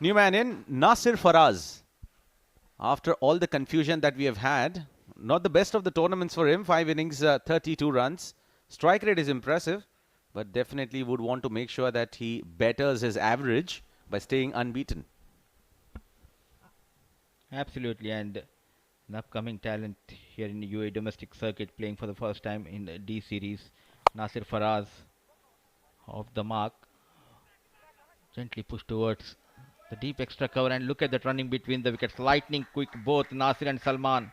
New man in, Nasir Faraz. After all the confusion that we have had, not the best of the tournaments for him. 5 innings, 32 runs. Strike rate is impressive. but definitely would want to make sure that he betters his average by staying unbeaten. Absolutely, and an upcoming talent here in the UAE domestic circuit, playing for the first time in the D series, Nasir Faraz, off the mark, gently pushed towards the deep extra cover, and look at that running between the wickets, lightning quick, both Nasir and Salman.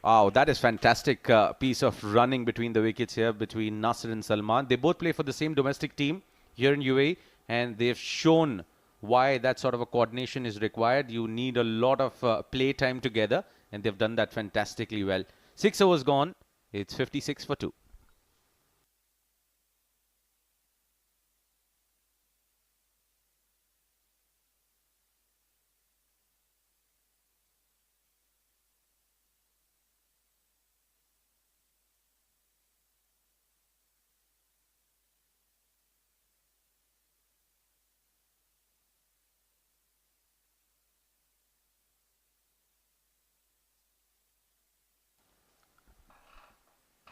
Wow, that is fantastic piece of running between the wickets here between Nasir and Salman. They both play for the same domestic team here in UAE, and they've shown why that sort of a coordination is required. You need a lot of play time together, and they've done that fantastically well. 6 overs gone. It's 56 for 2.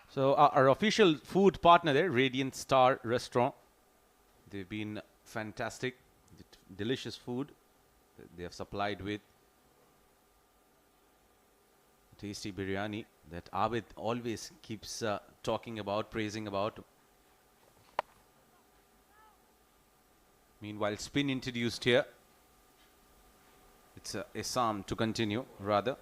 So our official food partner there, Radiant Star Restaurant. They've been fantastic, delicious food that they have supplied with. Tasty biryani that Abid always keeps talking about, praising about. Meanwhile, spin introduced here. It's Isam to continue, rather.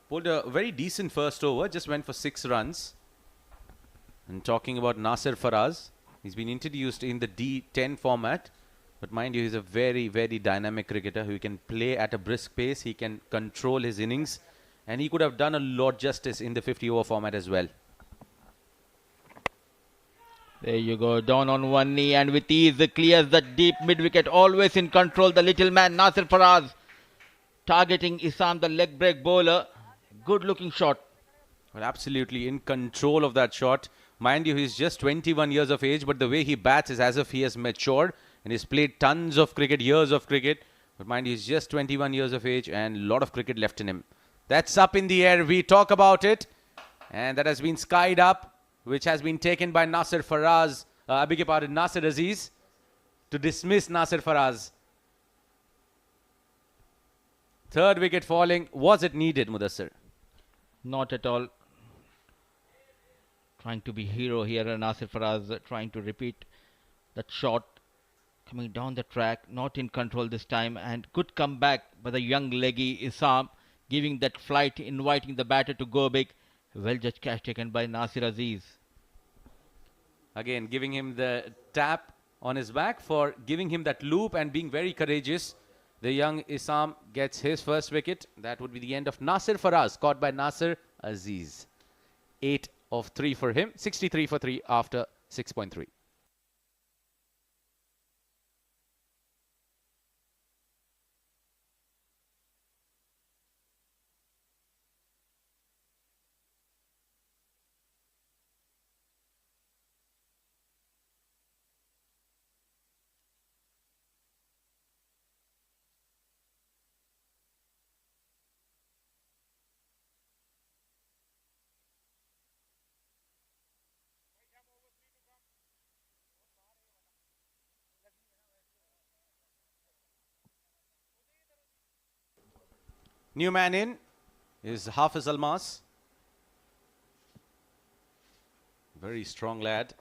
Pulled a very decent first over, just went for 6 runs. And talking about Nasir Faraz, he's been introduced in the D10 format. But mind you, he's a very, very dynamic cricketer who can play at a brisk pace. He can control his innings. And he could have done a lot justice in the 50-over format as well. There you go, down on one knee and with ease clears the deep mid-wicket, always in control, the little man Nasir Faraz. Targeting Isam, the leg break bowler. Good looking shot. Well, absolutely in control of that shot. Mind you, he's just 21 years of age, but the way he bats is as if he has matured and he's played tons of cricket, years of cricket. But mind you, he's just 21 years of age and a lot of cricket left in him. That's up in the air. We talk about it. And that has been skied up, which has been taken by Nasir Faraz. I beg your pardon, Nasir Aziz, to dismiss Nasir Faraz. Third wicket falling. Was it needed, Mudassir? Not at all. Trying to be hero here, Nasir Faraz trying to repeat that shot. Coming down the track, not in control this time, and good comeback by the young leggy Isam, giving that flight, inviting the batter to go big. Well judged catch taken by Nasir Aziz. Again, giving him the tap on his back for giving him that loop and being very courageous. The young Isam gets his first wicket. That would be the end of Nasir Faraz, caught by Nasir Aziz. 8 of 3 for him, 63 for 3 after 6.3. New man in is Hafiz Almas. Very strong lad.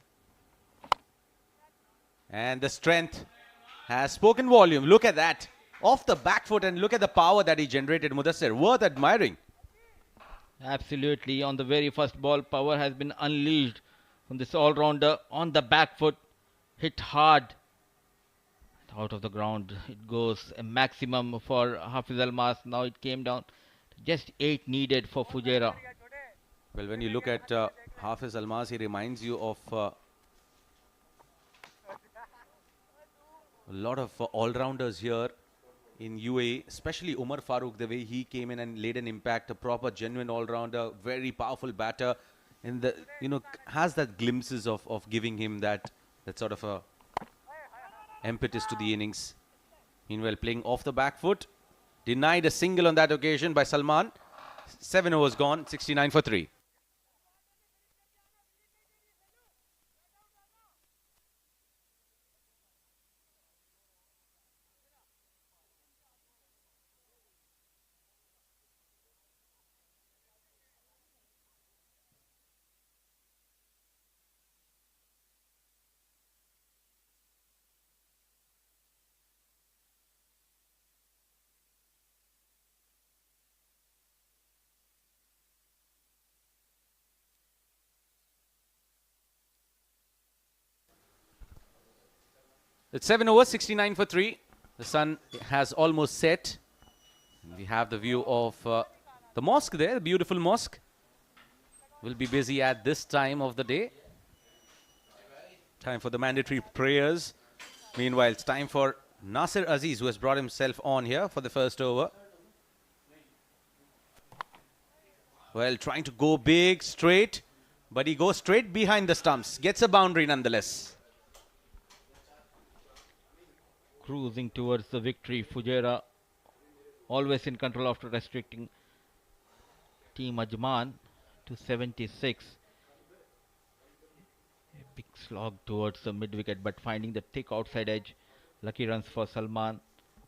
And the strength has spoken volume. Look at that. Off the back foot, and look at the power that he generated, Mudassir. Worth admiring. Absolutely. On the very first ball, power has been unleashed from this all-rounder on the back foot. Hit hard. Out of the ground it goes, a maximum for Hafiz Almas. Now it came down to just 8 needed for Fujairah. Well, when you look at Hafiz Almas, he reminds you of a lot of all-rounders here in UAE, especially Umar Farooq, the way he came in and laid an impact, a proper genuine all-rounder, very powerful batter, and the, has that glimpses of giving him that sort of a impetus to the innings. Meanwhile, playing off the back foot. Denied a single on that occasion by Salman. 7 overs gone, 69 for 3. It's 7 overs, 69 for 3. The sun has almost set. We have the view of the mosque there, the beautiful mosque. Will be busy at this time of the day. Time for the mandatory prayers. Meanwhile, it's time for Nasir Aziz, who has brought himself on here for the first over. Well, trying to go big, straight, but he goes straight behind the stumps. Gets a boundary nonetheless. Cruising towards the victory. Fujairah always in control after restricting Team Ajman to 76. A big slog towards the mid wicket, but finding the thick outside edge. Lucky runs for Salman.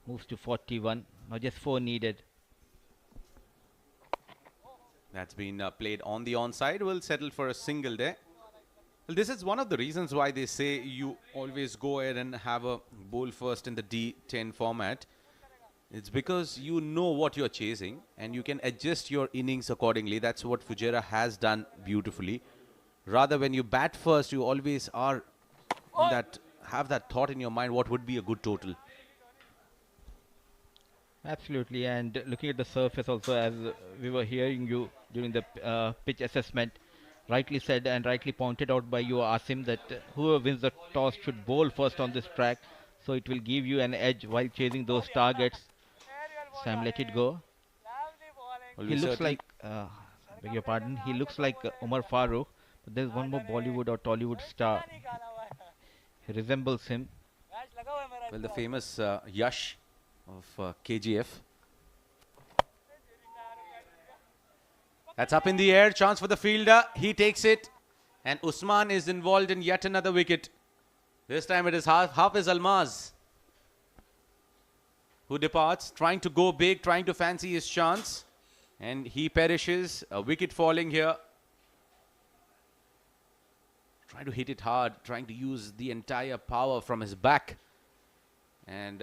Moves to 41. Now just 4 needed. That's been played on the onside. Will settle for a single there. Well, this is one of the reasons why they say you always go ahead and have a bowl first in the D10 format. It's because you know what you're chasing and you can adjust your innings accordingly. That's what Fujairah has done beautifully. Rather, when you bat first, you always are in that, have that thought in your mind, what would be a good total. Absolutely, and looking at the surface also, as we were hearing you during the pitch assessment, rightly said and rightly pointed out by you, Asim, that whoever wins the toss should bowl first on this track, so it will give you an edge while chasing those targets. Sam, let it go. Well, He looks like, beg your pardon, he looks like Umar Farooq, but there's one more Bollywood or Tollywood star. He resembles him. Well, the famous Yash of KGF. That's up in the air. Chance for the fielder. He takes it. And Usman is involved in yet another wicket. This time it is Hafiz Almaz who departs, trying to go big, trying to fancy his chance. And he perishes. A wicket falling here. Trying to hit it hard, trying to use the entire power from his back. And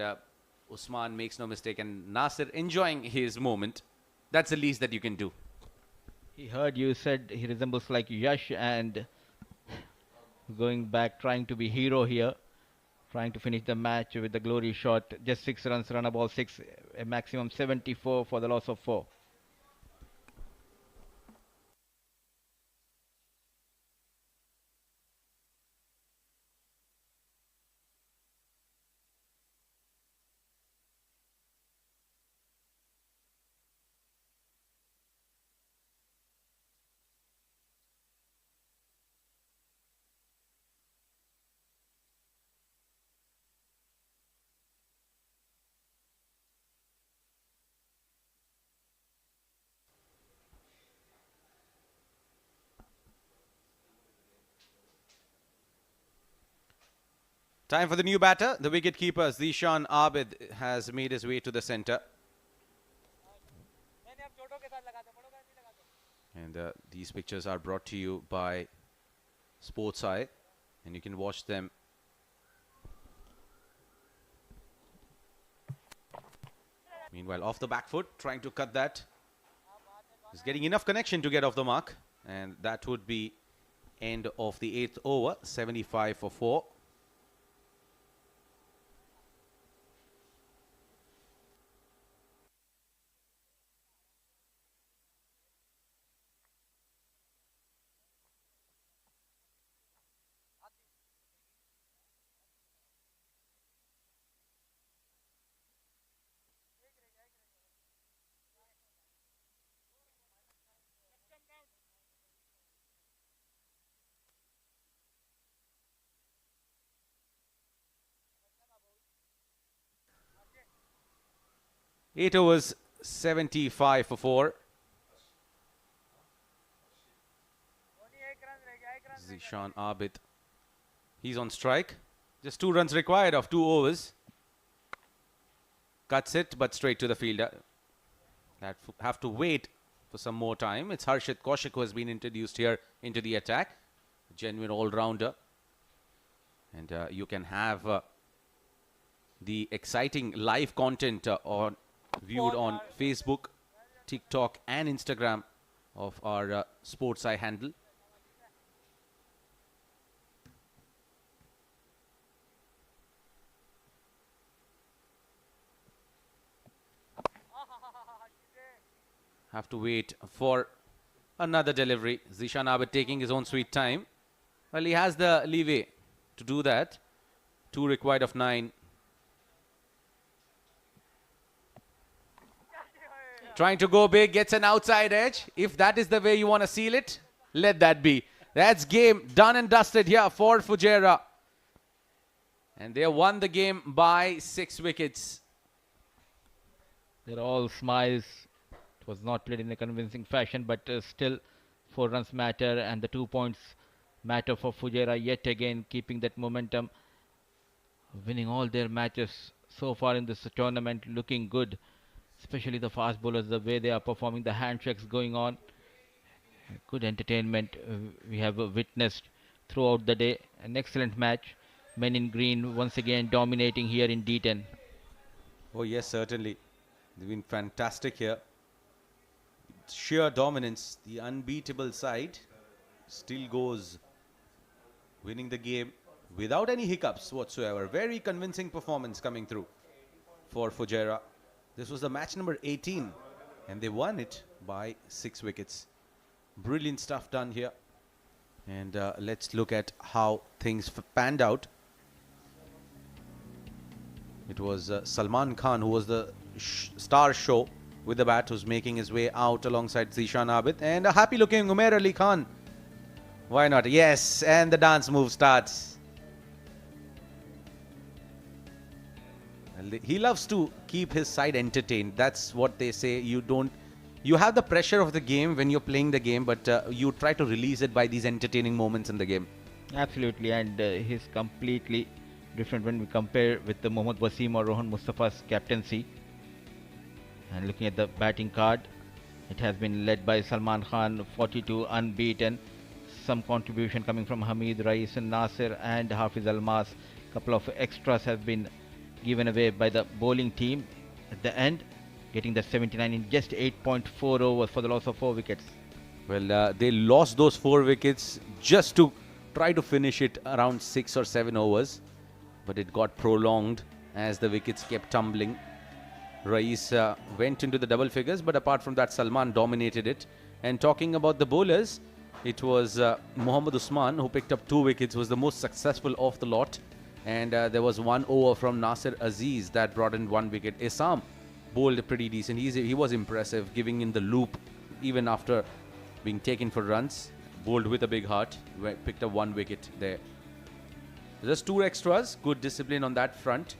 Usman makes no mistake, and Nasir enjoying his moment. That's the least that you can do. He heard you said he resembles like Yash, and going back, trying to be hero here, trying to finish the match with the glory shot. Just 6 runs, run a ball 6, a maximum 74 for the loss of 4. Time for the new batter. The wicket-keeper, Zishan Abid, has made his way to the centre. And these pictures are brought to you by Sports Eye, and you can watch them. Meanwhile, off the back foot, trying to cut that. He's getting enough connection to get off the mark. And that would be end of the 8th over, 75 for 4. Eight overs, 75 for 4. Zishan Abid. He's on strike. Just 2 runs required of 2 overs. Cuts it, but straight to the fielder. That have to wait for some more time. It's Harshit Kaushik who has been introduced here into the attack. Genuine all-rounder. And you can have the exciting live content viewed on Facebook, TikTok and Instagram of our Sports Eye handle. Have to wait for another delivery. Zishan Abid taking his own sweet time. Well, he has the leeway to do that. 2 required of 9. Trying to go big, gets an outside edge. If that is the way you want to seal it, let that be. That's game done and dusted here for Fujairah. And they won the game by 6 wickets. They're all smiles. It was not played in a convincing fashion, but still 4 runs matter and the 2 points matter for Fujairah yet again, keeping that momentum, winning all their matches so far in this tournament, looking good, especially the fast bowlers, the way they are performing, the handshakes going on. Good entertainment we have witnessed throughout the day. An excellent match. Men in green once again dominating here in D10. Oh yes, certainly. They've been fantastic here. Sheer dominance. The unbeatable side still goes winning the game without any hiccups whatsoever. Very convincing performance coming through for Fujairah. This was the match number 18 and they won it by 6 wickets. Brilliant stuff done here. And let's look at how things panned out. It was Salman Khan who was the star show with the bat, who's making his way out alongside Zishan Abid. And a happy looking Umair Ali Khan. Why not? Yes, and the dance move starts. He loves to keep his side entertained. That's what they say. You have the pressure of the game when you're playing the game, but you try to release it by these entertaining moments in the game. Absolutely, and he's completely different when we compare with the Mohammad Wasim or Rohan Mustafa's captaincy. And looking at the batting card, it has been led by Salman Khan, 42 unbeaten. Some contribution coming from Hamid, Rais and Nasir and Hafiz Almas. Couple of extras have been given away by the bowling team at the end, getting the 79 in just 8.4 overs for the loss of 4 wickets. Well, they lost those 4 wickets just to try to finish it around 6 or 7 overs. But it got prolonged as the wickets kept tumbling. Rais went into the double figures, but apart from that, Salman dominated it. And talking about the bowlers, it was Mohammad Usman who picked up 2 wickets, was the most successful of the lot. And there was 1 over from Nasir Aziz that brought in 1 wicket. Isam bowled pretty decent. He was impressive, giving in the loop even after being taken for runs. Bowled with a big heart, picked up 1 wicket there. Just 2 extras, good discipline on that front.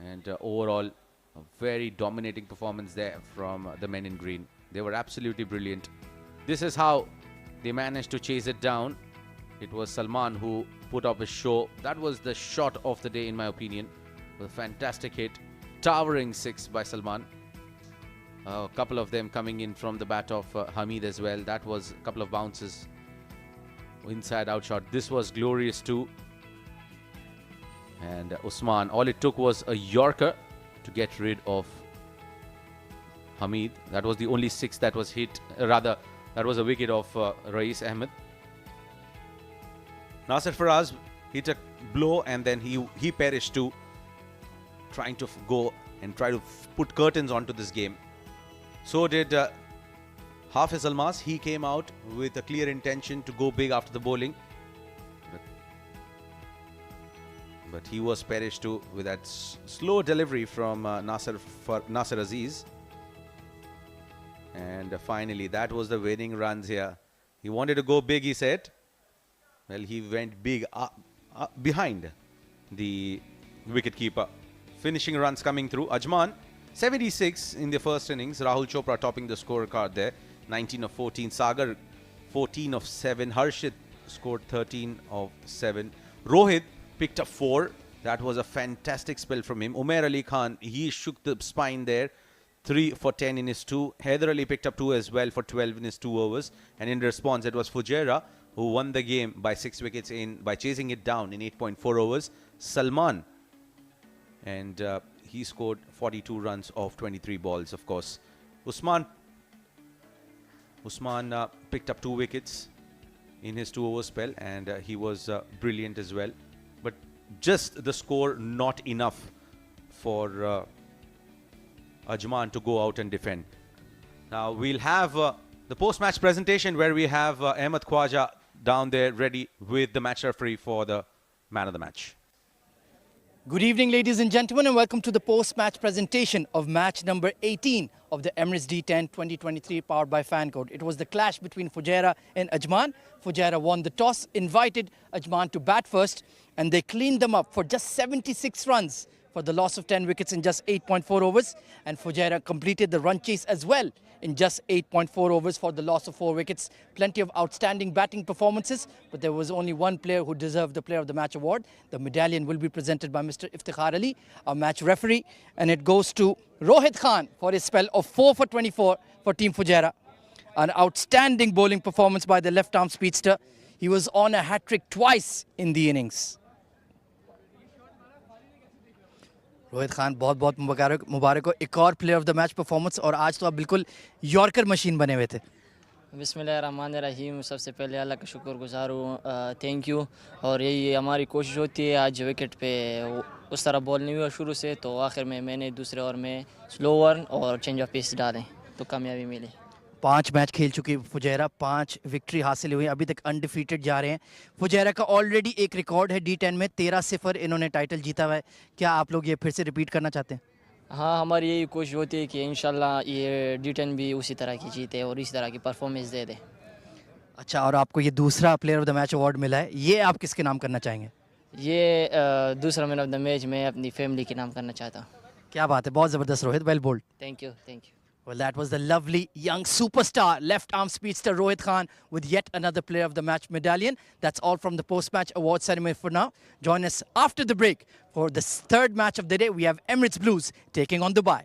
And overall, a very dominating performance there from the men in green. They were absolutely brilliant. This is how they managed to chase it down. It was Salman who put up a show. That was the shot of the day in my opinion. A fantastic hit. Towering 6 by Salman. A couple of them coming in from the bat of Hamid as well. That was a couple of bounces. Inside out shot. This was glorious too. And Usman, all it took was a Yorker to get rid of Hamid. That was the only 6 that was hit. Rather, that was a wicket of Rais Ahmed. Nasir Faraz hit a blow and then he perished too, trying to go and try to put curtains onto this game. So did Hafiz Almas. He came out with a clear intention to go big after the bowling. But he was perished too with that slow delivery from Nasir Aziz. And finally, that was the winning runs here. He wanted to go big, he said. Well, he went big behind the wicketkeeper. Finishing runs coming through. Ajman, 76 in the first innings. Rahul Chopra topping the scorecard there. 19 of 14. Sagar, 14 of 7. Harshit scored 13 of 7. Rohit picked up 4. That was a fantastic spell from him. Umair Ali Khan, he shook the spine there. 3 for 10 in his 2. Haider Ali picked up 2 as well for 12 in his 2 overs. And in response, it was Fujairah who won the game by 6 wickets by chasing it down in 8.4 overs. Salman, and he scored 42 runs off 23 balls, of course. Usman picked up 2 wickets in his 2 over spell, and he was brilliant as well. But just the score not enough for Ajman to go out and defend. Now we'll have the post-match presentation where we have Ahmed Khwaja down there ready with the match referee for the man of the match. Good evening, ladies and gentlemen, and welcome to the post-match presentation of match number 18 of the Emirates D10 2023 powered by Fancode. It was the clash between Fujairah and Ajman. Fujairah won the toss, invited Ajman to bat first, and they cleaned them up for just 76 runs for the loss of 10 wickets in just 8.4 overs. And Fujairah completed the run chase as well in just 8.4 overs for the loss of 4 wickets. Plenty of outstanding batting performances, but there was only one player who deserved the Player of the Match award. The medallion will be presented by Mr. Iftikhar Ali, our match referee, and it goes to Rohit Khan for his spell of 4 for 24 for Team Fujairah. An outstanding bowling performance by the left-arm speedster. He was on a hat-trick twice in the innings. Rohit Khan बहुत बहुत मुबारक हो, एक और player of the match performance, और आज तो आप बिल्कुल यॉर्कर मशीन बने हुए थे. बिस्मिल्लाहिर्रहमानिर्रहीम. सबसे पहले अल्लाह का शुक्रगुजार हूँ, थैंक यू. और यही हमारी कोशिश होती है, आज विकेट पे उस तरह बॉल नहीं हुआ शुरू से, तो आखिर में मैंने दूसरे ओवर में स्लो वन और चेंज ऑफ पेस डालें तो कामयाबी मिली. 5 मैच खेल चुकी फुजैरा, 5 विक्ट्री हासिल हुई, अभी तक अनडिफीटेड जा रहे हैं. फुजैरा का ऑलरेडी एक रिकॉर्ड है D10 में, 13-0 इन्होंने टाइटल जीता हुआ है. क्या आप लोग ये फिर से रिपीट करना चाहते हैं? हाँ, हमारी यही कोशिश होती है कि इंशाल्लाह ये D10 भी उसी तरह की जीते और इसी तरह की परफॉर्मेंस दे दे. अच्छा, और आपको ये दूसरा player of the match award मिला है, ये आप किसके नाम करना चाहेंगे? ये दूसरा मैन ऑफ द मैच मैं अपनी फैमिली के नाम करना चाहता हूँ. क्या बात है, बहुत ज़बरदस्त Rohit, well bold. Thank you, thank you. Well, that was the lovely young superstar left-arm speedster Rohit Khan with yet another Player of the Match medallion. That's all from the post-match award ceremony for now. Join us after the break for the third match of the day. We have Emirates Blues taking on Dubai.